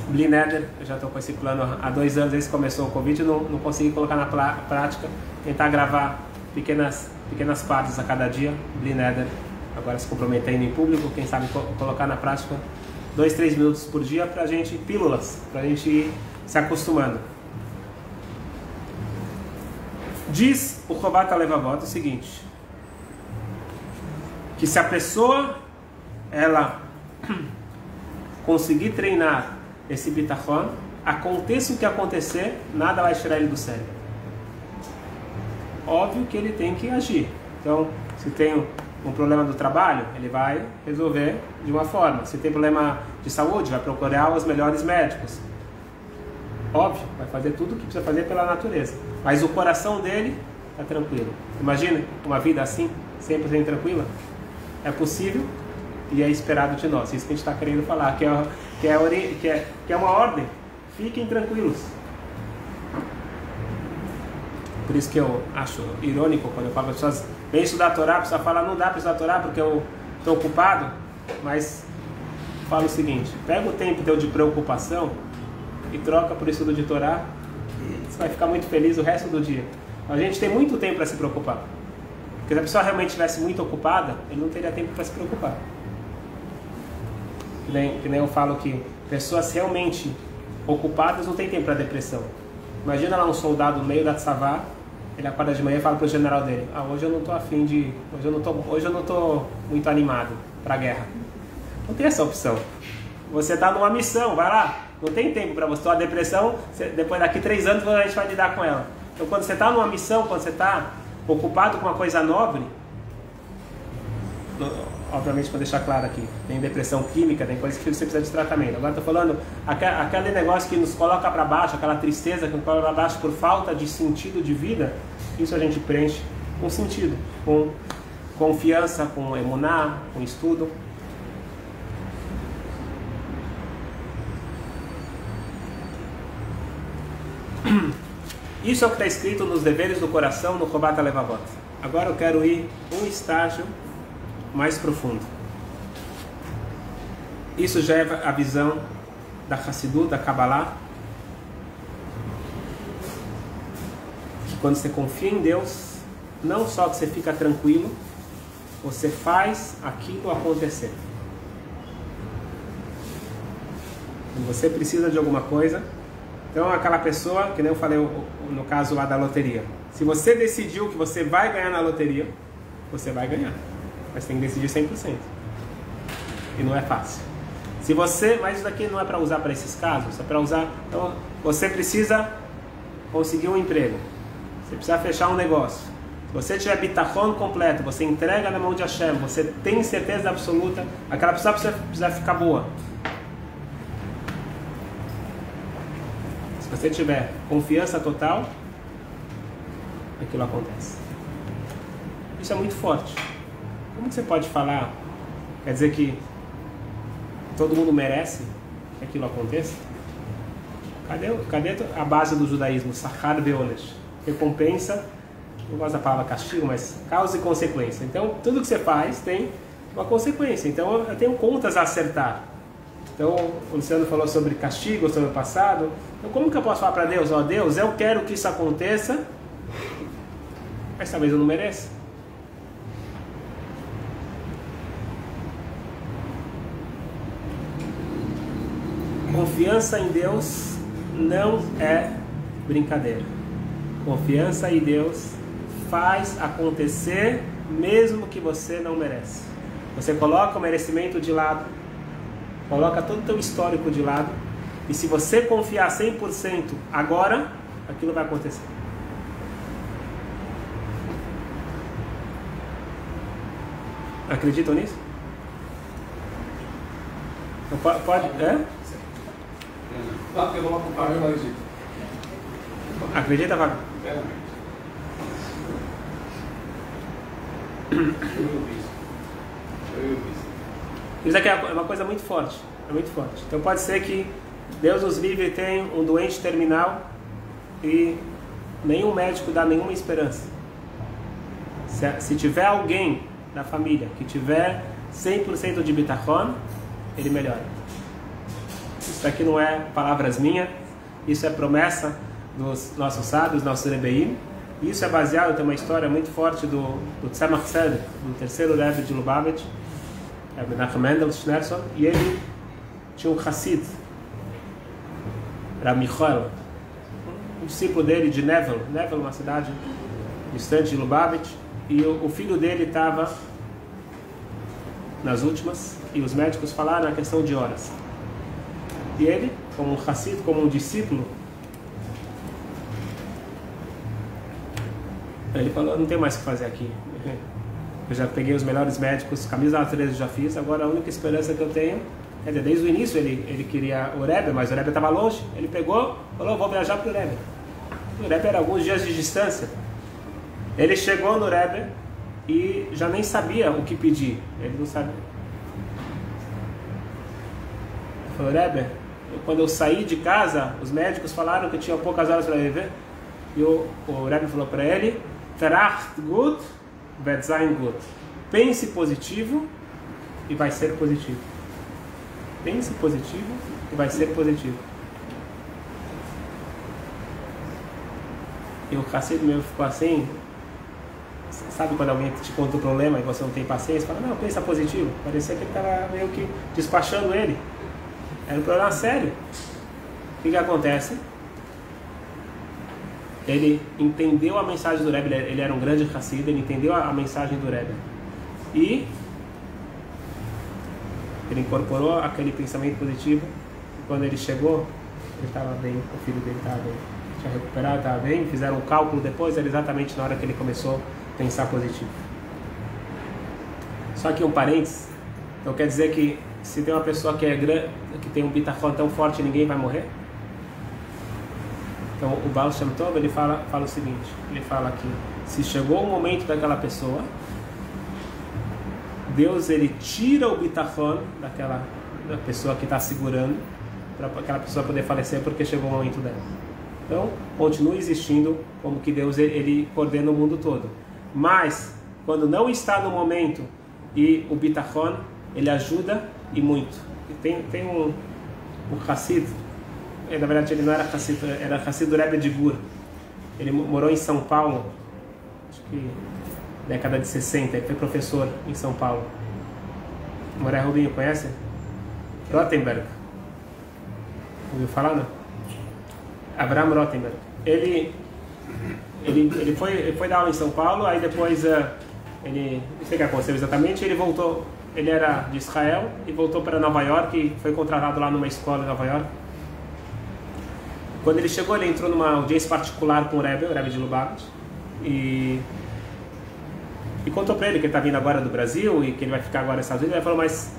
Speaker 3: Bli Neder, eu já estou com esse plano há 2 anos, desde que começou o Covid, não consegui colocar na prática, tentar gravar pequenas partes a cada dia. Bli Neder, agora se comprometendo em público, quem sabe colocar na prática 2, 3 minutos por dia para a gente, pílulas, para a gente ir se acostumando. Diz o Chovat HaLevavot o seguinte, que se a pessoa ela conseguir treinar esse bitachon, aconteça o que acontecer, nada vai tirar ele do sério. Óbvio que ele tem que agir. Então, se tem um problema do trabalho, ele vai resolver de uma forma. Se tem problema de saúde, vai procurar os melhores médicos. Óbvio, vai fazer tudo o que precisa fazer pela natureza. Mas o coração dele está tranquilo. Imagina uma vida assim, 100% tranquila. É possível e é esperado de nós. Isso que a gente está querendo falar, que é uma ordem. Fiquem tranquilos. Por isso que eu acho irônico quando eu falo para as pessoas, vem estudar a Torá, a pessoa fala, não dá para estudar a Torá porque eu estou ocupado, mas falo o seguinte, pega o tempo teu de preocupação e troca por estudo de Torá, e você vai ficar muito feliz o resto do dia. A gente tem muito tempo para se preocupar, porque se a pessoa realmente estivesse muito ocupada, ele não teria tempo para se preocupar. Que nem eu falo que pessoas realmente ocupadas não tem tempo para depressão. Imagina lá um soldado no meio da tzavá, ele acorda de manhã e fala para o general dele, hoje eu não estou afim de, hoje eu não estou muito animado para a guerra. Não tem essa opção. Você está numa missão, vai lá, não tem tempo para você. A depressão, depois daqui 3 anos a gente vai lidar com ela. Então quando você está numa missão, quando você está ocupado com uma coisa nobre, obviamente para deixar claro aqui, tem depressão química, tem coisas que você precisa de tratamento. Agora estou falando, aquele negócio que nos coloca para baixo, aquela tristeza que nos coloca para baixo por falta de sentido de vida, isso a gente preenche com sentido, com confiança, com emuná, com estudo. Isso é o que está escrito nos Deveres do Coração, no Chovat HaLevavot. Agora eu quero ir um estágio mais profundo. Isso já é a visão da Hassidut, da Kabbalah, que quando você confia em Deus, não só que você fica tranquilo, você faz aquilo acontecer. Quando você precisa de alguma coisa, então aquela pessoa, que nem eu falei no caso lá da loteria, se você decidiu que você vai ganhar na loteria, você vai ganhar. Mas tem que decidir 100%. E não é fácil. Se você, mas isso daqui não é para usar para esses casos, é para usar. Então, você precisa conseguir um emprego. Você precisa fechar um negócio. Se você tiver bitachon completo, você entrega na mão de Hashem, você tem certeza absoluta, aquela pessoa precisa ficar boa. Se você tiver confiança total, aquilo acontece. Isso é muito forte. Como você pode falar? Quer dizer que todo mundo merece que aquilo aconteça? Cadê a base do judaísmo? Sachar ve'onesh. Recompensa, não gosto da palavra castigo, mas causa e consequência. Então, tudo que você faz tem uma consequência. Então, eu tenho contas a acertar. Então, o Luciano falou sobre castigo, sobre o passado. Então, como que eu posso falar para Deus? Deus, eu quero que isso aconteça, mas talvez eu não mereça. Confiança em Deus não é brincadeira. Confiança em Deus faz acontecer mesmo que você não merece. Você coloca o merecimento de lado, coloca todo o teu histórico de lado, e se você confiar 100% agora, aquilo vai acontecer. Acreditam nisso? Pode? É?
Speaker 1: Eu vou ocupar, eu acredito.
Speaker 3: Acredita, Fábio? Isso aqui é uma coisa muito forte. É muito forte. Então pode ser que Deus nos livre e tem um doente terminal e nenhum médico dá nenhuma esperança. Se tiver alguém da família que tiver 100% de bitachon, ele melhora. Isso aqui não é palavras minhas, isso é promessa dos nossos sábios, nossos rebeim. Isso é baseado, tem uma história muito forte do Tzemach Tzedek, do terceiro Rebbe de Lubavitch, Menachem Mendel Schneerson, e ele tinha um Hassid, era Michael, um discípulo dele de Nevel, uma cidade distante de Lubavitch, e o filho dele estava nas últimas, e os médicos falaram a questão de horas. E ele, como um Hassid, como um discípulo, ele falou, não tem mais o que fazer aqui. Eu já peguei os melhores médicos, camisa natureza eu já fiz, agora a única esperança que eu tenho, quer dizer, desde o início ele queria o Rebbe, mas o Rebbe estava longe, ele pegou, falou, vou viajar para o Rebbe. O Rebbe era alguns dias de distância. Ele chegou no Rebbe e já nem sabia o que pedir, ele não sabia. Ele falou, Rebbe, quando eu saí de casa, os médicos falaram que tinha poucas horas para viver, e o Rebbe falou para ele, Tracht gut, wird sein gut. Pense positivo e vai ser positivo. Pense positivo e vai ser positivo. E o Hassid meu ficou assim, sabe quando alguém te conta um problema e você não tem paciência, fala, não, pensa positivo. Parecia que ele estava meio que despachando ele. Era um problema sério. O que acontece? Ele entendeu a mensagem do Rebbe, ele era um grande Hassid, ele entendeu a mensagem do Rebbe. E ele incorporou aquele pensamento positivo. E quando ele chegou, ele estava bem, o filho dele estava bem. Tinha recuperado, estava bem, fizeram um cálculo depois, era exatamente na hora que ele começou a pensar positivo. Só que um parênteses, então quer dizer que se tem uma pessoa que é grande, que tem um bitachon tão forte, ninguém vai morrer? Então o Baal Shem Tov, ele fala o seguinte, ele fala aqui, se chegou o momento daquela pessoa, Deus ele tira o bitachon da pessoa que está segurando, para aquela pessoa poder falecer porque chegou o momento dela. Então continua existindo como que Deus ele coordena o mundo todo. Mas quando não está no momento e o bitachon, ele ajuda e muito. E tem um Hassid, na verdade ele não era Hassid, era Hassid do Rebbe de Gur. Ele morou em São Paulo, acho que década de 60, ele foi professor em São Paulo. Moré Rubinho, conhece? Rothenberg. Ouviu falar, não? Abraham Rothenberg. Ele foi dar aula em São Paulo, aí depois ele, não sei o que aconteceu exatamente, ele voltou, ele era de Israel e voltou para Nova York e foi contratado lá numa escola em Nova York. Quando ele chegou, ele entrou numa audiência particular com o Rebbe de Lubavitch, e contou para ele que ele está vindo agora do Brasil e que ele vai ficar agora nos Estados Unidos. Ele falou, mas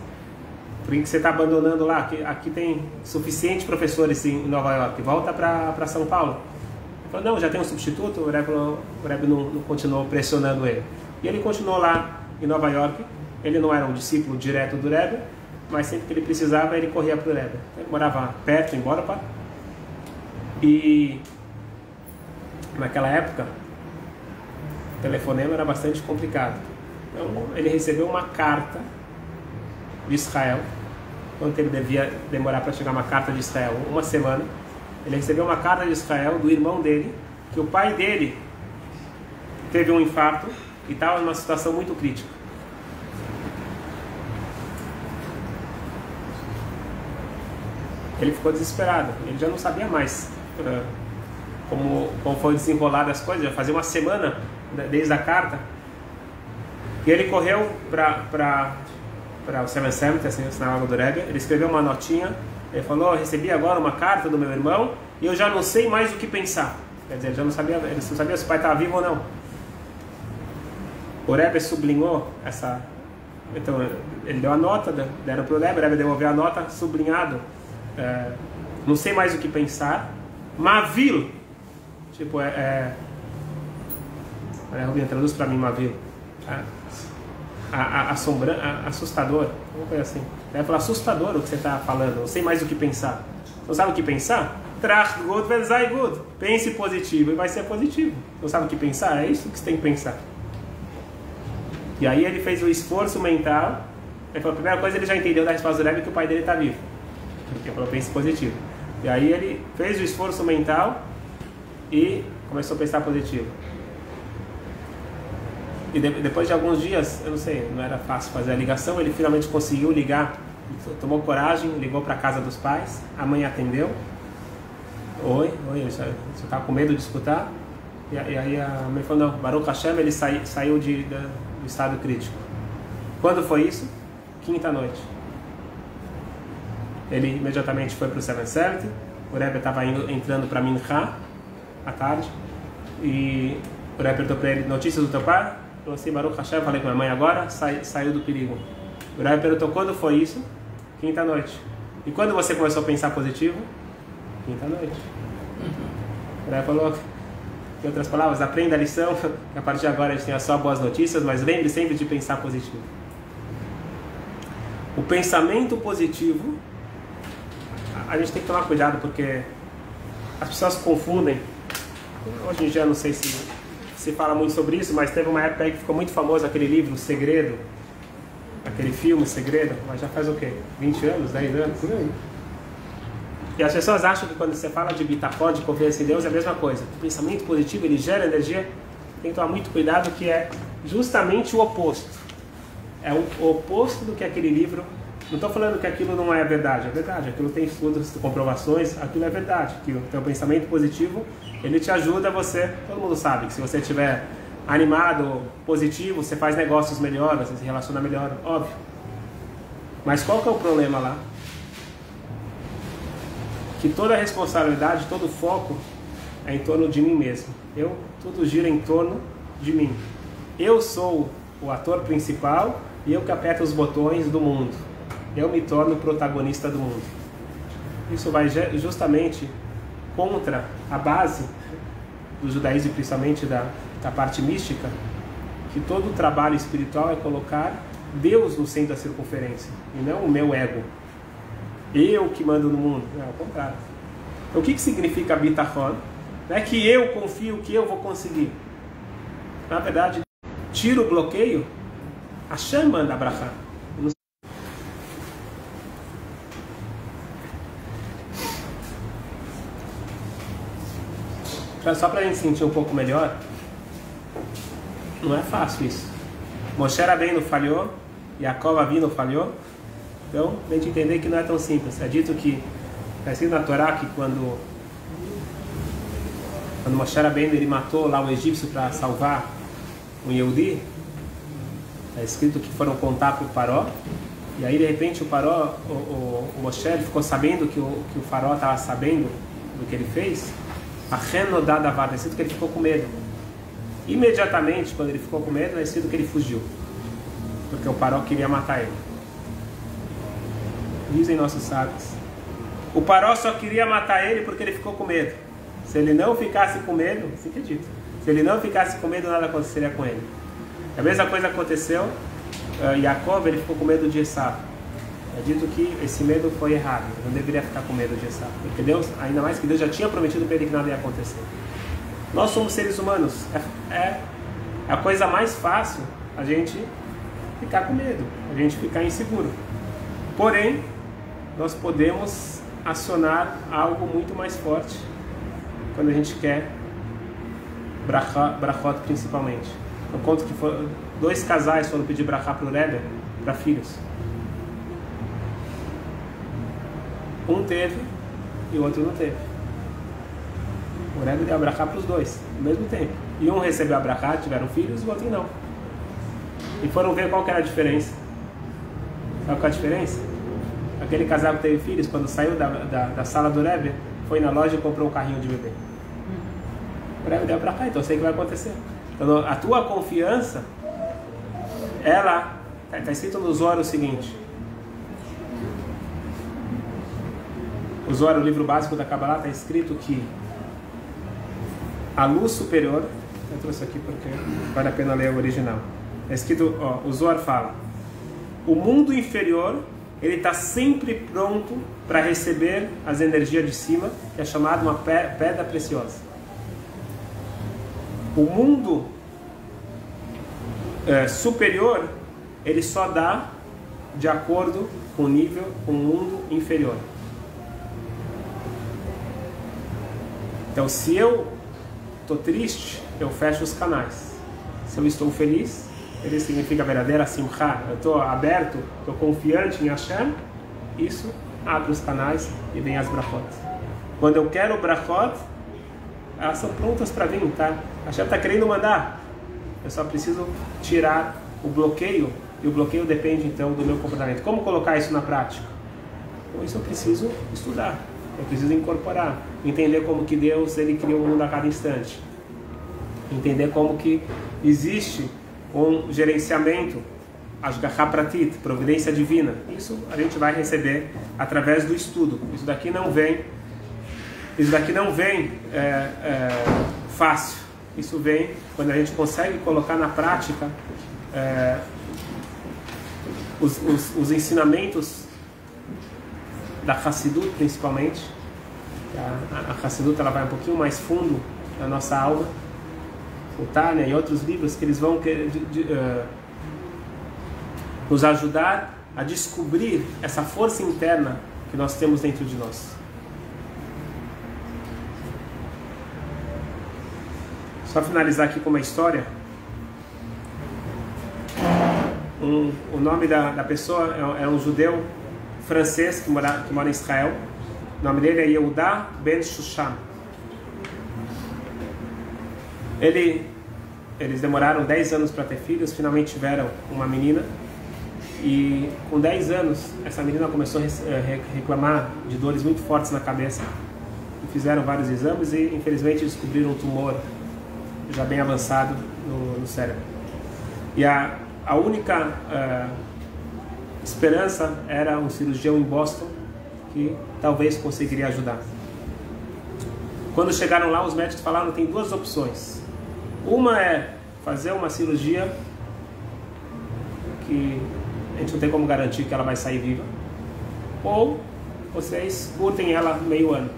Speaker 3: por que você está abandonando lá? Aqui tem suficientes professores em Nova York, volta para São Paulo. Ele falou, não, já tem um substituto. O Rebbe não continuou pressionando ele. E ele continuou lá em Nova York. Ele não era um discípulo direto do Rebbe, mas sempre que ele precisava, ele corria para o Rebbe. Ele morava perto, em Borapá. E naquela época, o telefonema era bastante complicado. Então, ele recebeu uma carta de Israel. Quanto ele devia demorar para chegar uma carta de Israel? Uma semana. Ele recebeu uma carta de Israel do irmão dele, que o pai dele teve um infarto e estava numa situação muito crítica. Ele ficou desesperado. Ele já não sabia mais como foi desenrolar as coisas. Já fazia uma semana desde a carta. E ele correu para o Seven Seventh, assim, na água do Rebbe. Ele escreveu uma notinha. Ele falou, eu recebi agora uma carta do meu irmão e eu já não sei mais o que pensar. Quer dizer, ele não sabia se o pai estava vivo ou não. O Rebbe sublinhou essa... Então, ele deu a nota, deram para o Rebbe devolveu a nota, sublinhado não sei mais o que pensar. Mavil, tipo, Rubinho, traduz para mim Mavil. Assustador, uma coisa assim. Vai falar assustador o que você está falando, não sei mais o que pensar. Não sabe o que pensar? Trach gut wenn sei gut. Pense positivo e vai ser positivo. Não sabe o que pensar? É isso que você tem que pensar. E aí ele fez o esforço mental. Ele falou, a primeira coisa ele já entendeu da resposta do Rebbe que o pai dele está vivo. Porque ele falou, pense positivo. E aí ele fez o esforço mental e começou a pensar positivo. E depois de alguns dias, eu não sei, não era fácil fazer a ligação, ele finalmente conseguiu ligar, tomou coragem, ligou para a casa dos pais, a mãe atendeu. Oi, ele estava com medo de escutar. E aí a mãe falou, não, Baruch Hashem, ele saiu do estado crítico. Quando foi isso? Quinta noite. Ele imediatamente foi para o 770, o Rebbe estava entrando para Minchá, à tarde, e o Rebbe perguntou para ele, notícias do teu pai? Falou assim, Baruch Hashem, falei com a minha mãe agora, saiu do perigo. O Rebbe perguntou, quando foi isso? Quinta noite. E quando você começou a pensar positivo? Quinta noite. O Rebbe falou, em outras palavras, aprenda a lição, que a partir de agora a gente tenha só boas notícias, mas lembre sempre de pensar positivo. O pensamento positivo, a gente tem que tomar cuidado porque as pessoas confundem. Hoje em dia não sei se fala muito sobre isso, mas teve uma época aí que ficou muito famoso aquele livro, O Segredo, aquele filme, O Segredo, mas já faz o quê? 20 anos, 10 anos? Por aí. E as pessoas acham que quando você fala de bitachon, de confiança em Deus, é a mesma coisa. O pensamento positivo, ele gera energia, tem que tomar muito cuidado que é justamente o oposto. É o oposto do que aquele livro... Não estou falando que aquilo não é verdade, aquilo tem estudos, comprovações, aquilo é verdade, que o teu pensamento positivo, ele te ajuda a você, todo mundo sabe que se você estiver animado, positivo, você faz negócios melhor, você se relaciona melhor, óbvio. Mas qual que é o problema lá? Que toda a responsabilidade, todo o foco é em torno de mim mesmo. Tudo gira em torno de mim. Eu sou o ator principal e eu que aperto os botões do mundo. Eu me torno o protagonista do mundo. Isso vai justamente contra a base do judaísmo, principalmente da parte mística, que todo o trabalho espiritual é colocar Deus no centro da circunferência, e não o meu ego. Eu que mando no mundo. Não, ao contrário. Então, o que significa bitachon? Não é que eu confio que eu vou conseguir. Na verdade, tira o bloqueio, Hashem manda brachá. Só para a gente sentir um pouco melhor, não é fácil isso. Moshe Rabbeinu falhou, Yaakov Avinu falhou, então a gente entender que não é tão simples. É dito que, está escrito na Torá que quando Moshe Rabbeinu ele matou lá o egípcio para salvar um Yehudi, está escrito que foram contar para o Paró, e aí de repente o Paró, o Moshe ele ficou sabendo que o Faraó estava sabendo do que ele fez. A renodada vada, é escrito que ele ficou com medo. Imediatamente, quando ele ficou com medo, é escrito que ele fugiu, porque o Paró queria matar ele. Dizem nossos sábios, o Paró só queria matar ele porque ele ficou com medo. Se ele não ficasse com medo, assim que é dito, se ele não ficasse com medo, nada aconteceria com ele. A mesma coisa aconteceu, Yaakov ele ficou com medo de Esaú. É dito que esse medo foi errado, não deveria ficar com medo de Esaú, porque Deus, ainda mais que Deus já tinha prometido para ele que nada ia acontecer. Nós somos seres humanos, é a coisa mais fácil a gente ficar com medo, a gente ficar inseguro. Porém, nós podemos acionar algo muito mais forte quando a gente quer brachot principalmente. Eu conto que 2 casais foram pedir brachá para o Rebbe, para filhos. Um teve e o outro não teve. O Rebbe deu a brachá para os dois, ao mesmo tempo. E um recebeu a brachá, tiveram filhos, e o outro não. E foram ver qual que era a diferença. Sabe qual é a diferença? Aquele casal que teve filhos, quando saiu da sala do Rebbe, foi na loja e comprou um carrinho de bebê. O Rebbe deu a brachá, então eu sei o que vai acontecer. Então, a tua confiança, ela, está escrito no Zohar o seguinte: O Zohar, o livro básico da Kabbalah, está escrito que a luz superior, eu trouxe aqui porque vale a pena ler o original. Está escrito, ó, o Zohar fala, o mundo inferior, ele está sempre pronto para receber as energias de cima, que é chamado uma pedra preciosa. O mundo superior, ele só dá de acordo com o nível, com o mundo inferior. Então, se eu estou triste, eu fecho os canais. Se eu estou feliz, ele significa verdadeira simcha. Eu estou aberto, estou confiante em Hashem, isso abre os canais e vem as brachot. Quando eu quero brachot, elas são prontas para vir, tá? Hashem está querendo mandar. Eu só preciso tirar o bloqueio, e o bloqueio depende então do meu comportamento. Como colocar isso na prática? Com isso eu preciso estudar, eu preciso incorporar, entender como que Deus ele criou o mundo a cada instante, entender como que existe um gerenciamento, Ashgaha Pratit, providência divina. Isso a gente vai receber através do estudo. Isso daqui não vem fácil. Isso vem quando a gente consegue colocar na prática os ensinamentos da Hassidut, principalmente. A Hassidut ela vai um pouquinho mais fundo na nossa alma. O Tânia e outros livros que eles vão nos ajudar a descobrir essa força interna que nós temos dentro de nós. Só finalizar aqui com uma história. O nome da pessoa é um judeu francês que mora em Israel. O nome dele é Yehuda Ben Shushan. Eles demoraram 10 anos para ter filhos, finalmente tiveram uma menina. E com 10 anos, essa menina começou a reclamar de dores muito fortes na cabeça. E fizeram vários exames e, infelizmente, descobriram um tumor já bem avançado no cérebro. E a única esperança era um cirurgião em Boston que talvez conseguiria ajudar. Quando chegaram lá, os médicos falaram que tem duas opções. Uma é fazer uma cirurgia que a gente não tem como garantir que ela vai sair viva, ou vocês curtem ela meio ano.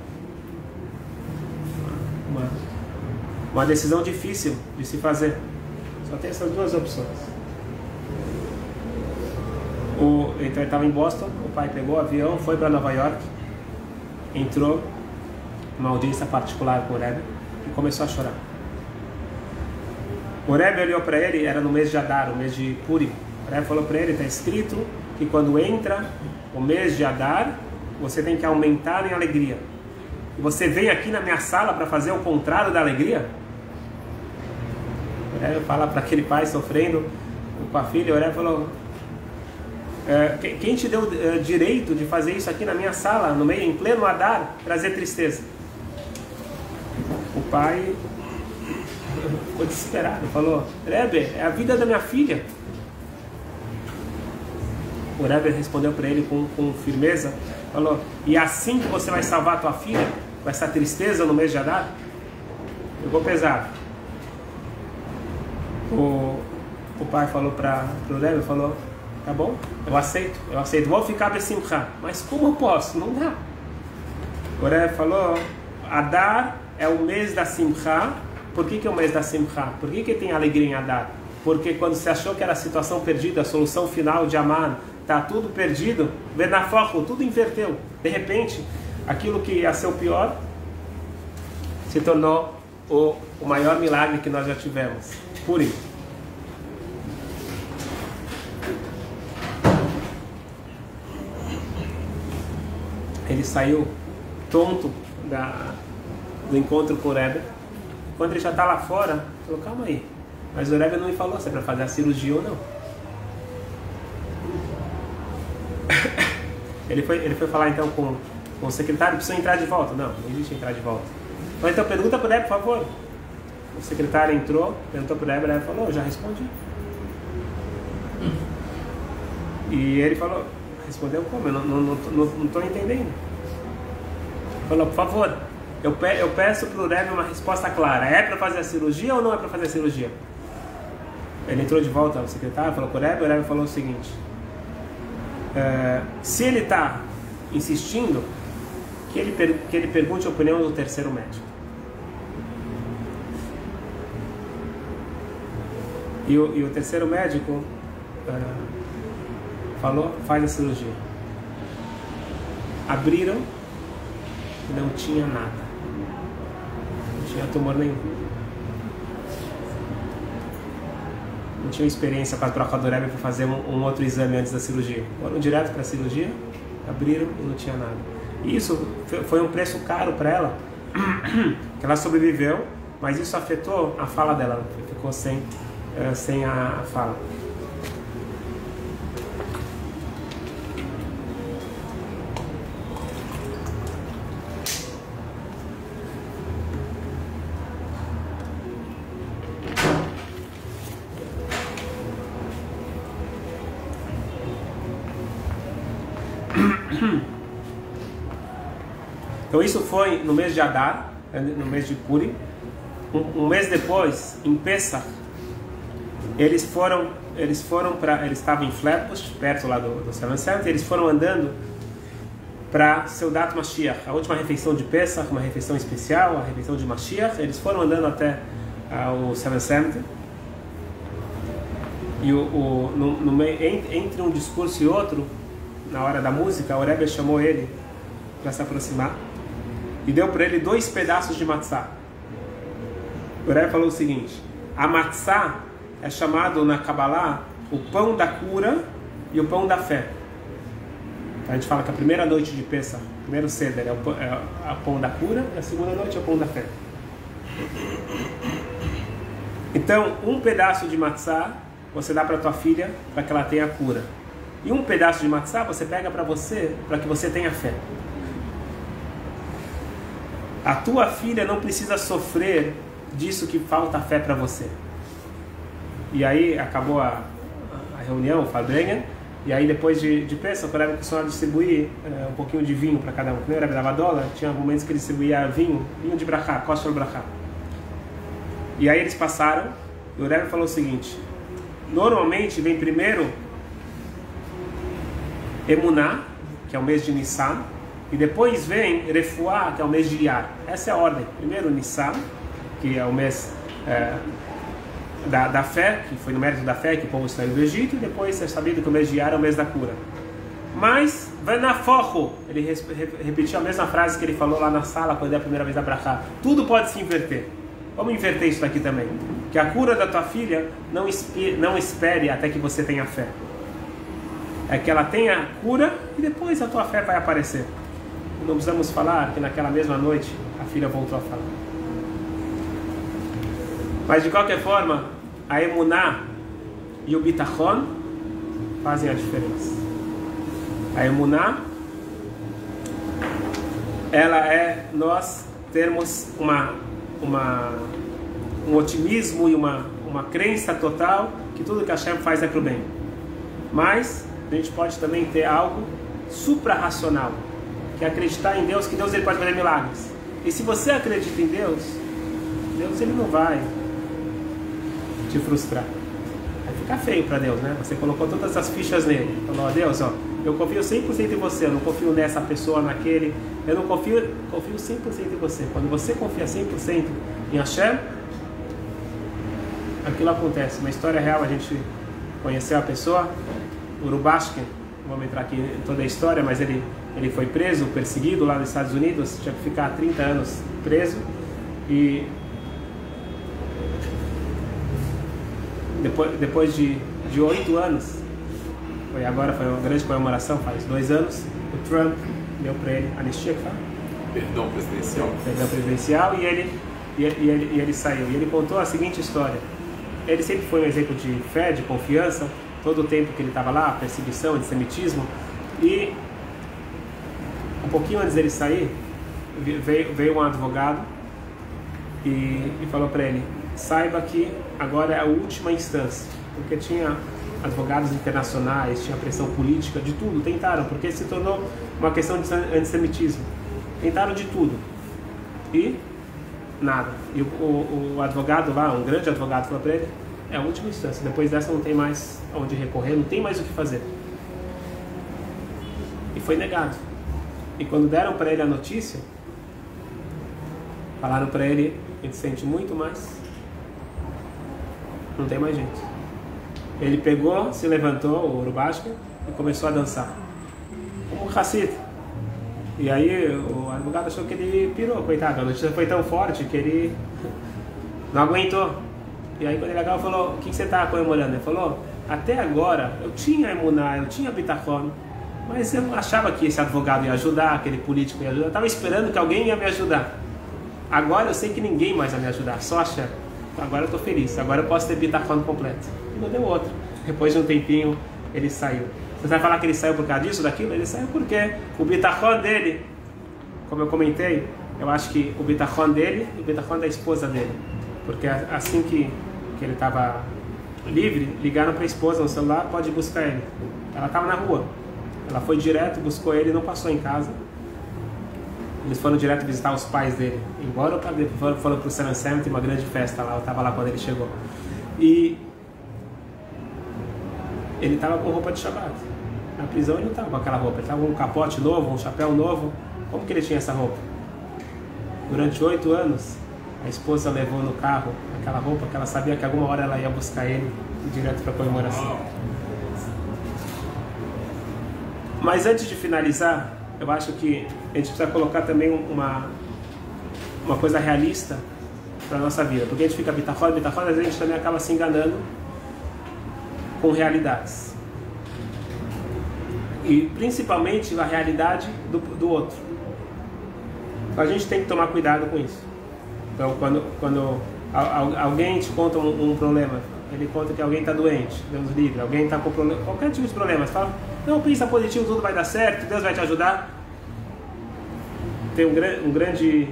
Speaker 3: Uma decisão difícil de se fazer. Só tem essas duas opções. Então ele estava em Boston, o pai pegou o avião, foi para Nova York, entrou numa audiência particular com o Rebbe e começou a chorar. O Rebbe olhou para ele, era no mês de Adar, o mês de Purim. O Rebbe falou para ele, está escrito que quando entra o mês de Adar, você tem que aumentar em alegria. E você vem aqui na minha sala para fazer o contrário da alegria? O Rebbe fala para aquele pai sofrendo com a filha, o Rebbe falou, quem te deu direito de fazer isso aqui na minha sala, no meio, em pleno Adar, trazer tristeza? O pai ficou desesperado, falou, Rebbe, é a vida da minha filha. O Rebbe respondeu para ele com firmeza, falou, e assim que você vai salvar a tua filha, com essa tristeza no mês de Adar? Pegou pesado. O pai falou para o Rebbe, falou, tá bom, eu aceito, vou ficar besimcha, mas como eu posso? Não dá. O Rebbe falou, Adar é o mês da simcha. Por que é o mês da simcha? Por que tem alegria em Adar? Porque quando você achou que era a situação perdida, a solução final de Aman, está tudo perdido, Benafocho, tudo inverteu. De repente, aquilo que ia ser o pior, se tornou o maior milagre que nós já tivemos. Purim. Ele saiu tonto do encontro com o Rebbe. Quando ele já está lá fora, falou, calma aí, mas o Rebbe não me falou se é para fazer a cirurgia ou não. Ele foi falar então com o secretário, precisa entrar de volta. Não existe entrar de volta. Então pergunta para o Rebbe, por favor. O secretário entrou, perguntou para o Rebbe, falou, já respondi. E ele falou, respondeu como? Eu não estou entendendo. Falou, por favor, eu peço para o Rebbe uma resposta clara. É para fazer a cirurgia ou não é para fazer a cirurgia? Ele entrou de volta ao secretário, falou com o Rebbe falou o seguinte: se ele está insistindo, que ele pergunte a opinião do terceiro médico. E o terceiro médico falou, faz a cirurgia. Abriram e não tinha nada. Não tinha tumor nenhum. Não tinha experiência com a troca do Rebbe para fazer um outro exame antes da cirurgia. Foram direto para a cirurgia, abriram e não tinha nada. E isso foi um preço caro para ela, que ela sobreviveu, mas isso afetou a fala dela. Ficou sem a fala. Então isso foi no mês de Adar, no mês de Purim. Um mês depois, em Pesach, eles estavam em Flatbush, perto lá do Seven Seventh, eles foram andando para Seudat Mashiach, a última refeição de Pesach, uma refeição especial, a refeição de Mashiach. Eles foram andando até o Seven Seventh, e entre um discurso e outro, na hora da música, o Rebbe chamou ele para se aproximar e deu para ele 2 pedaços de matzá. O Rebbe falou o seguinte: a matzá é chamado na Kabbalah o pão da cura e o pão da fé. A gente fala que a primeira noite de Pesach, o primeiro Seder, é o pão da cura, e a segunda noite é o pão da fé. Então, um pedaço de matzá você dá para tua filha para que ela tenha cura. E um pedaço de matzá você pega para você, para que você tenha fé. A tua filha não precisa sofrer disso que falta fé para você. E aí acabou a reunião, o Fabrenha, e aí depois de Pesach, o Rebbe começou a distribuir um pouquinho de vinho para cada um. Quando o Rebbe dava dólar, tinha momentos que ele distribuía vinho de brachá, kosher brachá. E aí eles passaram, e o Rebbe falou o seguinte: normalmente vem primeiro Emuná, que é o mês de Nissan, e depois vem Refuá, que é o mês de Iyar. Essa é a ordem. Primeiro Nissan, que é o mês da fé, que foi no mérito da fé que o povo saiu do Egito, e depois é sabido que o mês de Iyar é o mês da cura. Mas, Venafocho, ele repetiu a mesma frase que ele falou lá na sala quando é a primeira vez da Brachá: tudo pode se inverter. Vamos inverter isso daqui também. Que a cura da tua filha não espere até que você tenha fé. É que ela tenha cura e depois a tua fé vai aparecer. Não precisamos falar que naquela mesma noite a filha voltou a falar. Mas de qualquer forma, a emuná e o bitachon fazem a diferença. A emuná, ela é nós termos um otimismo e uma crença total que tudo que Hashem faz é para o bem. Mas a gente pode também ter algo supra-racional, que é acreditar em Deus, que Deus ele pode fazer milagres. E se você acredita em Deus, Deus ele não vai te frustrar. Vai ficar feio para Deus, né? Você colocou todas as fichas nele. Falou: ó, Deus, ó, eu confio 100% em você, eu não confio nessa pessoa, naquele. Eu não confio 100% em você. Quando você confia 100% em Hashem, aquilo acontece. Uma história real, a gente conheceu a pessoa, o Rubashkin, não vamos entrar aqui em toda a história, mas ele foi preso, perseguido lá nos Estados Unidos, tinha que ficar 30 anos preso, e depois de 8 anos, foi uma grande comemoração, faz 2 anos, o Trump deu para ele anistia, que fala?
Speaker 4: Perdão presidencial.
Speaker 3: Perdão presidencial, e ele saiu. E ele contou a seguinte história: ele sempre foi um exemplo de fé, de confiança, todo o tempo que ele estava lá, perseguição, antissemitismo, e um pouquinho antes dele sair, veio um advogado e falou para ele: saiba que agora é a última instância, porque tinha advogados internacionais, tinha pressão política, de tudo, tentaram, porque se tornou uma questão de antissemitismo. Tentaram de tudo. E nada. E o advogado lá, um grande advogado, falou para ele, é a última instância. Depois dessa não tem mais onde recorrer, não tem mais o que fazer. E foi negado. E quando deram para ele a notícia, falaram para ele, ele sente muito, mas não tem mais jeito. Ele pegou, se levantou, o Rubashkin, e começou a dançar. Como um Hassid. E aí o advogado achou que ele pirou, coitado. A notícia foi tão forte que ele não aguentou. E aí quando ele acabou, falou, o que você está comemorando? Ele falou, até agora eu tinha emuná, eu tinha bitachon, mas eu não achava que esse advogado ia ajudar, aquele político ia ajudar. Eu estava esperando que alguém ia me ajudar. Agora eu sei que ninguém mais vai me ajudar, só a Hashem. Agora eu estou feliz, agora eu posso ter bitachon completo. E não deu outro. Depois de um tempinho ele saiu. Você vai falar que ele saiu por causa disso, daquilo? Ele saiu porque o bitachon dele, como eu comentei, eu acho que o bitachon dele e o bitachon da esposa dele. Porque assim que ele estava livre, ligaram para a esposa no celular, pode buscar ele. Ela estava na rua. Ela foi direto, buscou ele, não passou em casa. Eles foram direto visitar os pais dele. Embora foram para o San Sam, tem uma grande festa lá, eu estava lá quando ele chegou. E ele estava com roupa de Shabbat. Na prisão ele não estava com aquela roupa, ele estava com um capote novo, um chapéu novo. Como que ele tinha essa roupa? Durante 8 anos, a esposa levou no carro aquela roupa que ela sabia que alguma hora ela ia buscar ele direto para a comemoração. Mas antes de finalizar, eu acho que a gente precisa colocar também uma coisa realista para a nossa vida. Porque a gente fica bitachon, às vezes a gente também acaba se enganando com realidades. E principalmente a realidade do outro. Então a gente tem que tomar cuidado com isso. Então quando alguém te conta um problema, ele conta que alguém está doente, Deus livre, alguém está com problema, qualquer tipo de problema, você fala, não, pensa positivo, tudo vai dar certo, Deus vai te ajudar. Tem um grande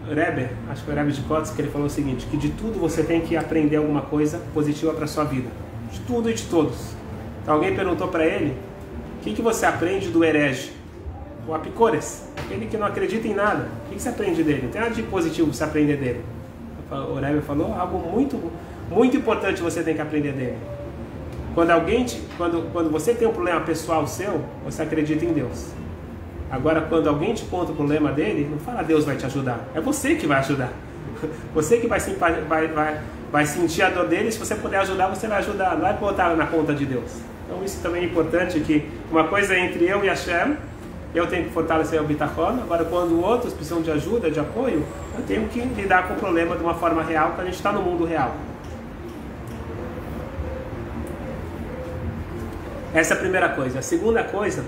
Speaker 3: Rebbe, acho que é o Rebbe de Kotz, que ele falou o seguinte, que de tudo você tem que aprender alguma coisa positiva para a sua vida. De tudo e de todos. Então alguém perguntou para ele, o que você aprende do herege? O Apicores, aquele que não acredita em nada. O que você aprende dele? Não tem nada de positivo você aprender dele. O Rebbe falou algo muito, muito importante você tem que aprender dele. Quando você tem um problema pessoal seu, você acredita em Deus. Agora, quando alguém te conta o problema dele, não fala Deus vai te ajudar. É você que vai ajudar. Você que vai sentir a dor dele. Se você puder ajudar, você vai ajudar. Não vai botar na conta de Deus. Então isso também é importante, que uma coisa é entre eu e Hashem, eu tenho que fortalecer o bitachon. Agora, quando outros precisam de ajuda, de apoio, eu tenho que lidar com o problema de uma forma real, porque a gente está no mundo real. Essa é a primeira coisa. A segunda coisa,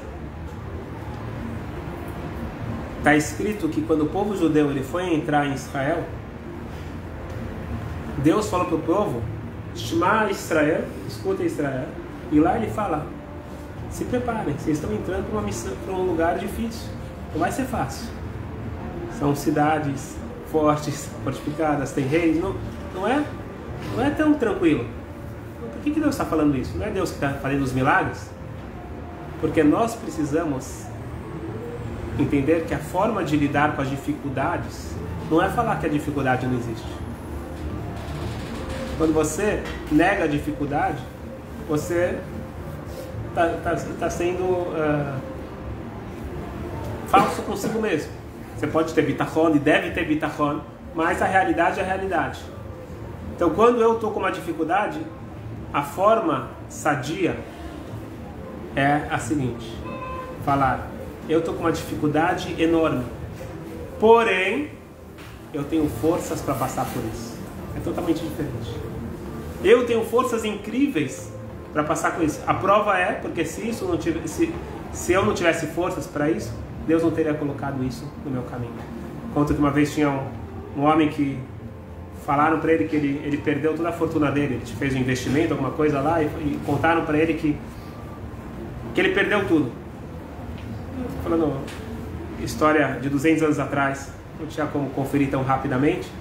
Speaker 3: está escrito que quando o povo judeu ele foi entrar em Israel, Deus falou para o povo, Shema Israel, escuta Israel, e lá ele fala, se preparem, vocês estão entrando para uma missão, para um lugar difícil, não vai ser fácil. São cidades fortes, fortificadas, tem reis, não é tão tranquilo. Por que Deus está falando isso? Não é Deus que está fazendo os milagres? Porque nós precisamos entender que a forma de lidar com as dificuldades não é falar que a dificuldade não existe. Quando você nega a dificuldade, você está sendo falso consigo mesmo. Você pode ter bitachon e deve ter bitachon, mas a realidade é a realidade. Então, quando eu estou com uma dificuldade, a forma sadia é a seguinte: falar, eu estou com uma dificuldade enorme, porém eu tenho forças para passar por isso. É totalmente diferente. Eu tenho forças incríveis para passar por isso. A prova é porque se eu não tivesse forças para isso, Deus não teria colocado isso no meu caminho. Conta que uma vez tinha um homem que falaram para ele que ele perdeu toda a fortuna dele. Ele fez um investimento, alguma coisa lá, e contaram para ele que ele perdeu tudo. Estou falando história de 200 anos atrás, não tinha como conferir tão rapidamente.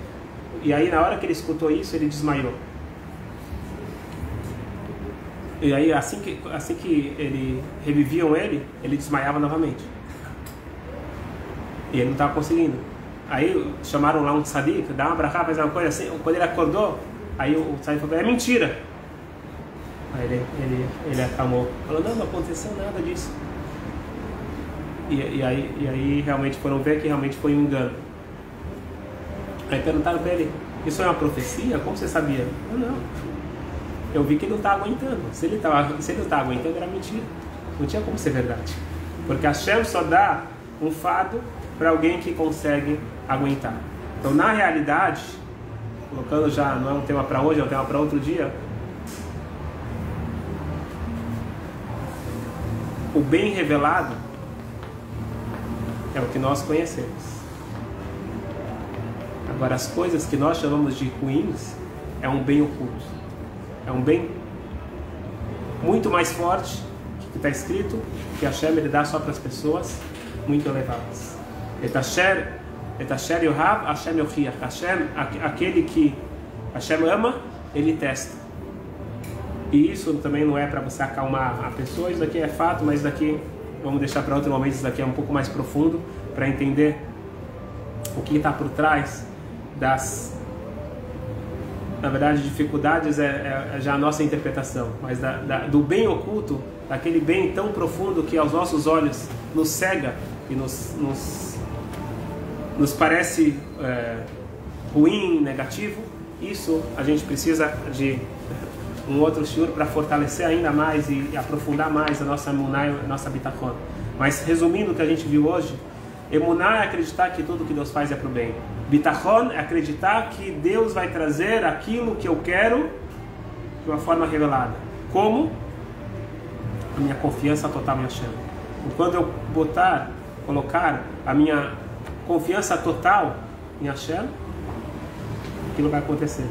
Speaker 3: E aí, na hora que ele escutou isso, ele desmaiou. E aí, assim que reviviam ele desmaiava novamente. E ele não estava conseguindo. Aí chamaram lá um tzadik, dá uma brachá, faz uma coisa assim. Quando ele acordou, aí o tzadik falou, é mentira. Aí ele acalmou, falou, não aconteceu nada disso. E aí realmente foram ver que realmente foi um engano. Aí perguntaram para ele, isso é uma profecia? Como você sabia? Não. Eu vi que ele não estava aguentando. Se ele não estava aguentando, era mentira. Não tinha como ser verdade. Porque a Hashem só dá um fardo para alguém que consegue aguentar. Então, na realidade, colocando já, não é um tema para hoje, é um tema para outro dia, o bem revelado é o que nós conhecemos. Agora, as coisas que nós chamamos de ruins é um bem oculto. É um bem muito mais forte que está escrito que Hashem ele dá só para as pessoas muito elevadas. Etasher Yohav, Hashem Yochiach. Hashem, aquele que Hashem ama, ele testa. E isso também não é para você acalmar a pessoa, isso daqui é fato, mas daqui vamos deixar para outro momento, isso daqui é um pouco mais profundo, para entender o que está por trás das, na verdade, dificuldades é já a nossa interpretação, mas do bem oculto, daquele bem tão profundo que aos nossos olhos nos cega e nos parece ruim, negativo. Isso a gente precisa de um outro shiur para fortalecer ainda mais e aprofundar mais a nossa emuná, a nossa bitachon. Mas resumindo o que a gente viu hoje, emuná é acreditar que tudo que Deus faz é para o bem. Bitachon é acreditar que Deus vai trazer aquilo que eu quero de uma forma revelada. Como? A minha confiança total em Hashem. E quando eu colocar a minha confiança total em Hashem, aquilo vai acontecer.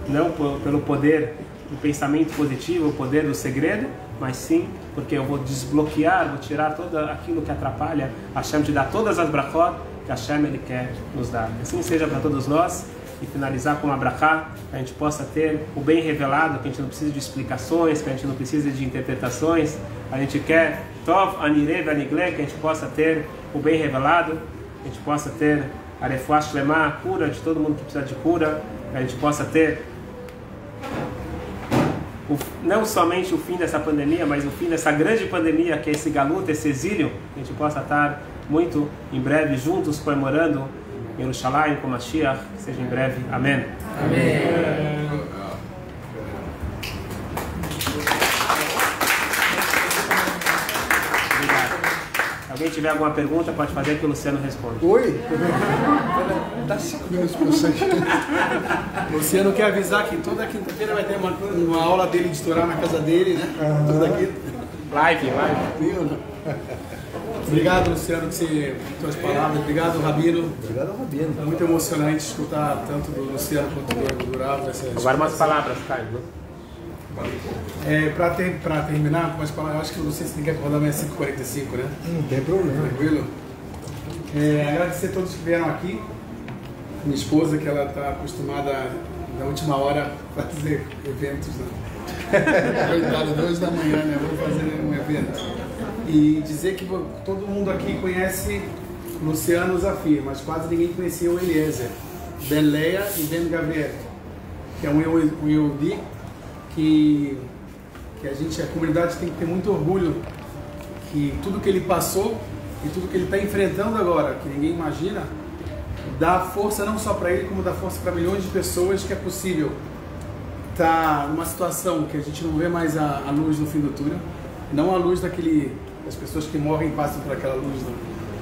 Speaker 3: Não pelo poder do pensamento positivo, o poder do segredo, mas sim porque eu vou desbloquear, vou tirar tudo aquilo que atrapalha Hashem te dá todas as brachot que Hashem ele quer nos dar. Assim seja para todos nós. E finalizar com uma brachá, que a gente possa ter o bem revelado, que a gente não precisa de explicações, que a gente não precisa de interpretações. A gente quer Tov Anire Vanigle, que a gente possa ter o bem revelado, que a gente possa ter a Refuah Shlema, a cura de todo mundo que precisa de cura, que a gente possa ter não somente o fim dessa pandemia, mas o fim dessa grande pandemia que é esse galuto, esse exílio, que a gente possa estar muito em breve juntos comemorando em Yerushalayim com Mashiach, que seja em breve. Amém.
Speaker 1: Amém.
Speaker 3: Se alguém tiver alguma pergunta, pode fazer que o Luciano responde.
Speaker 2: Oi? Dá 5 minutos para vocês.
Speaker 1: Luciano quer avisar que toda quinta-feira vai ter uma aula dele de Torá na casa dele, né? Toda quinta.
Speaker 3: Live.
Speaker 1: Obrigado, Luciano, por suas palavras. Obrigado, Rabino.
Speaker 2: Obrigado, Rabino.
Speaker 1: É muito emocionante escutar tanto do Luciano quanto do Rav.
Speaker 3: Agora umas palavras, Caio.
Speaker 1: Para terminar, umas palavras, eu acho que o Luciano tem que acordar amanhã às 5h45, né?
Speaker 2: Não tem problema.
Speaker 1: Tranquilo? Agradecer a todos que vieram aqui. Minha esposa, que ela está acostumada na última hora a fazer eventos, né? Coitado, 2 da manhã, né? Vou fazer um evento. E dizer que todo mundo aqui conhece Luciano Zafir, mas quase ninguém conhecia o Eliezer, Ben Leia e Ben Gabriel, que é um Yehudi que a comunidade tem que ter muito orgulho, que tudo que ele passou e tudo que ele está enfrentando agora, que ninguém imagina, dá força não só para ele, como dá força para milhões de pessoas, que é possível estar numa situação que a gente não vê mais a luz no fim do túnel, não a luz das pessoas que morrem e passam por aquela luz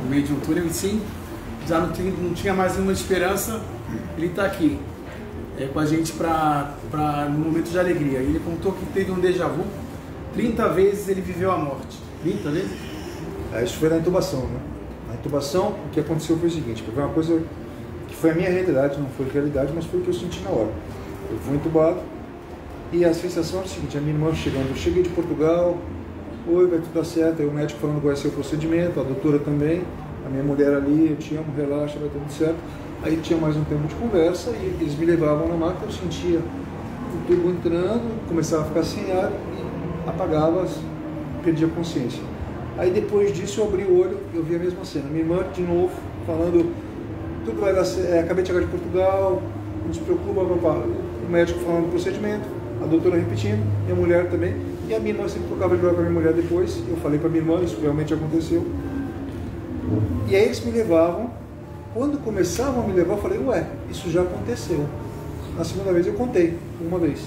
Speaker 1: no meio de um túnel, e sim, já não tinha mais nenhuma esperança. Ele está aqui com a gente no momento de alegria. Ele contou que teve um déjà vu, 30 vezes ele viveu a morte. 30 vezes?
Speaker 2: Isso foi na intubação, né? Na intubação, o que aconteceu foi o seguinte, foi uma coisa que foi a minha realidade, não foi realidade, mas foi o que eu senti na hora. Eu fui intubado e a sensação era o seguinte, a minha irmã chegando, eu cheguei de Portugal, oi, vai tudo dar certo, aí o médico falando que vai ser o procedimento, a doutora também, a minha mulher ali, eu te amo, relaxa, vai tudo certo. Aí tinha mais um tempo de conversa e eles me levavam na máquina, eu sentia o tubo entrando, começava a ficar sem ar e apagava, perdia a consciência. Aí depois disso eu abri o olho e eu vi a mesma cena. Minha irmã de novo falando, tudo vai dar certo, acabei de chegar de Portugal, não se preocupa, papá. O médico falando do procedimento, a doutora repetindo, e a mulher também. E a minha irmã sempre trocava de lugar com a minha mulher depois. Eu falei para minha irmã, isso realmente aconteceu. E aí eles me levavam. Quando começavam a me levar, eu falei, ué, isso já aconteceu. Na segunda vez eu contei, uma vez.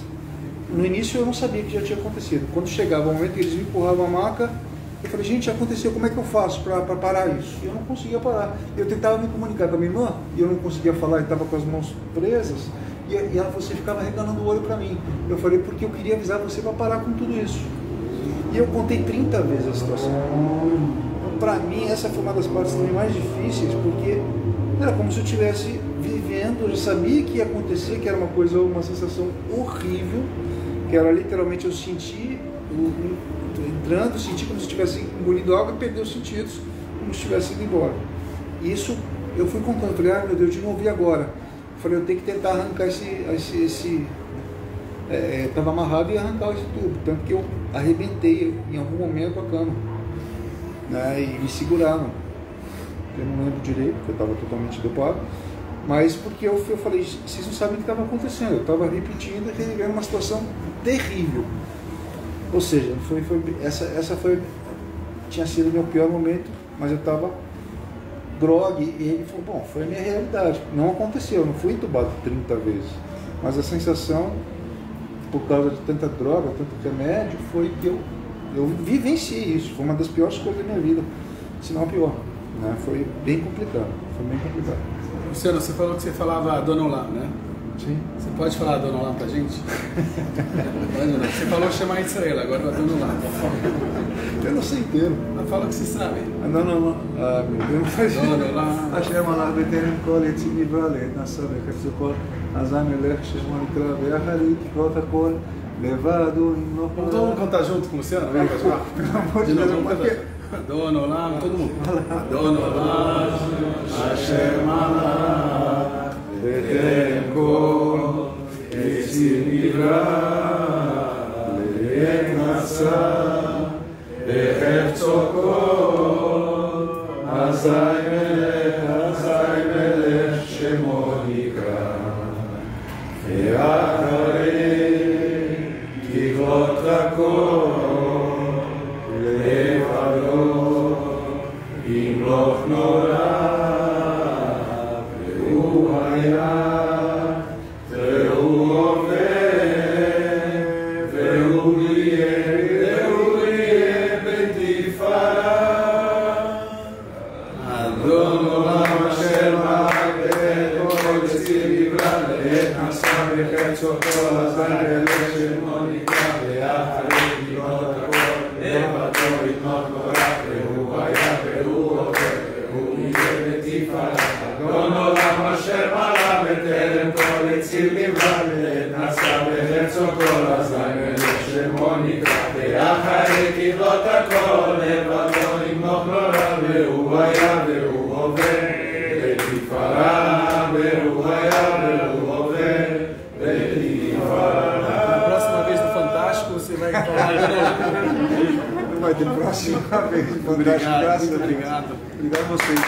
Speaker 2: No início eu não sabia que já tinha acontecido. Quando chegava o momento que eles me empurravam a maca, eu falei, gente, já aconteceu, como é que eu faço para parar isso? E eu não conseguia parar. Eu tentava me comunicar com a minha irmã, e eu não conseguia falar, e estava com as mãos presas, e ela, você ficava regalando o olho para mim. Eu falei, porque eu queria avisar você para parar com tudo isso. E eu contei 30 vezes a situação. Para mim, essa foi uma das partes também mais difíceis, porque era como se eu estivesse vivendo, eu já sabia que ia acontecer, que era uma sensação horrível, que era literalmente eu sentir, entrando, senti como se eu tivesse engolido água e perder os sentidos, como se tivesse ido embora. E isso eu fui contando, falei, meu Deus, de novo, e agora? Eu falei, eu tenho que tentar arrancar estava amarrado e arrancar esse tubo, tanto que eu arrebentei em algum momento a cama, né, e me seguraram. Eu não lembro direito, porque eu estava totalmente dopado, mas porque eu falei, vocês não sabem o que estava acontecendo, eu estava repetindo e revivendo uma situação terrível. Ou seja, tinha sido o meu pior momento, mas eu estava grogue, e ele falou, bom, foi a minha realidade, não aconteceu, eu não fui entubado 30 vezes, mas a sensação, por causa de tanta droga, tanto remédio, foi que eu vivenciei isso, foi uma das piores coisas da minha vida, se não a pior, né? Foi bem complicado.
Speaker 1: Luciano, você falou que você falava Dona Olá, né?
Speaker 2: Sim.
Speaker 1: Você pode falar Dona Olá pra gente? Você falou chamar Israel, agora vai Dona Olá.
Speaker 2: Eu não sei inteiro.
Speaker 1: Fala o que você sabe.
Speaker 2: Não. Meu Deus, não faz isso.
Speaker 1: Dona Olá.
Speaker 2: Hashem Allah betenem kol etzim nivale, nasa bechefzu kol, azam elech shemon ikra ve'achari tikrot hakol, levado im no.
Speaker 1: Vamos todo mundo cantar junto com o Luciano? Vamos lá.
Speaker 2: Pelo amor de Deus, porque...
Speaker 1: Dona Olá, todo mundo. Dona Olá, Hashem Allah, betenem kol etzim nivale, nasa bechefzu kol, azam elech shemon ikra ve'achari tikrot hakol, levado im loch nora ve'hu haya ve'hu over ve'hu yeh betifara Adon olam asher ma'aket kol etzim nivra le'et nasa bechefzu kol azam elech shemon ikra ve'achari tikrot hakol levado im loch nora ve'hu haya ve'hu over ve'hu yeh betifara Adon olam asher ma'ala beterem kol etzim nivra le'et nasa bechefzu kol azam elech shemon ikra ve'achari tikrot hakol levado im loch nora ve'hu haya ve'hu over betifara ve'hu haya ve'hu over betifara. Próxima vez no Fantástico você vai falar.
Speaker 2: Vai ter próxima vez.
Speaker 1: Obrigado, muito obrigado.
Speaker 2: Obrigado a vocês.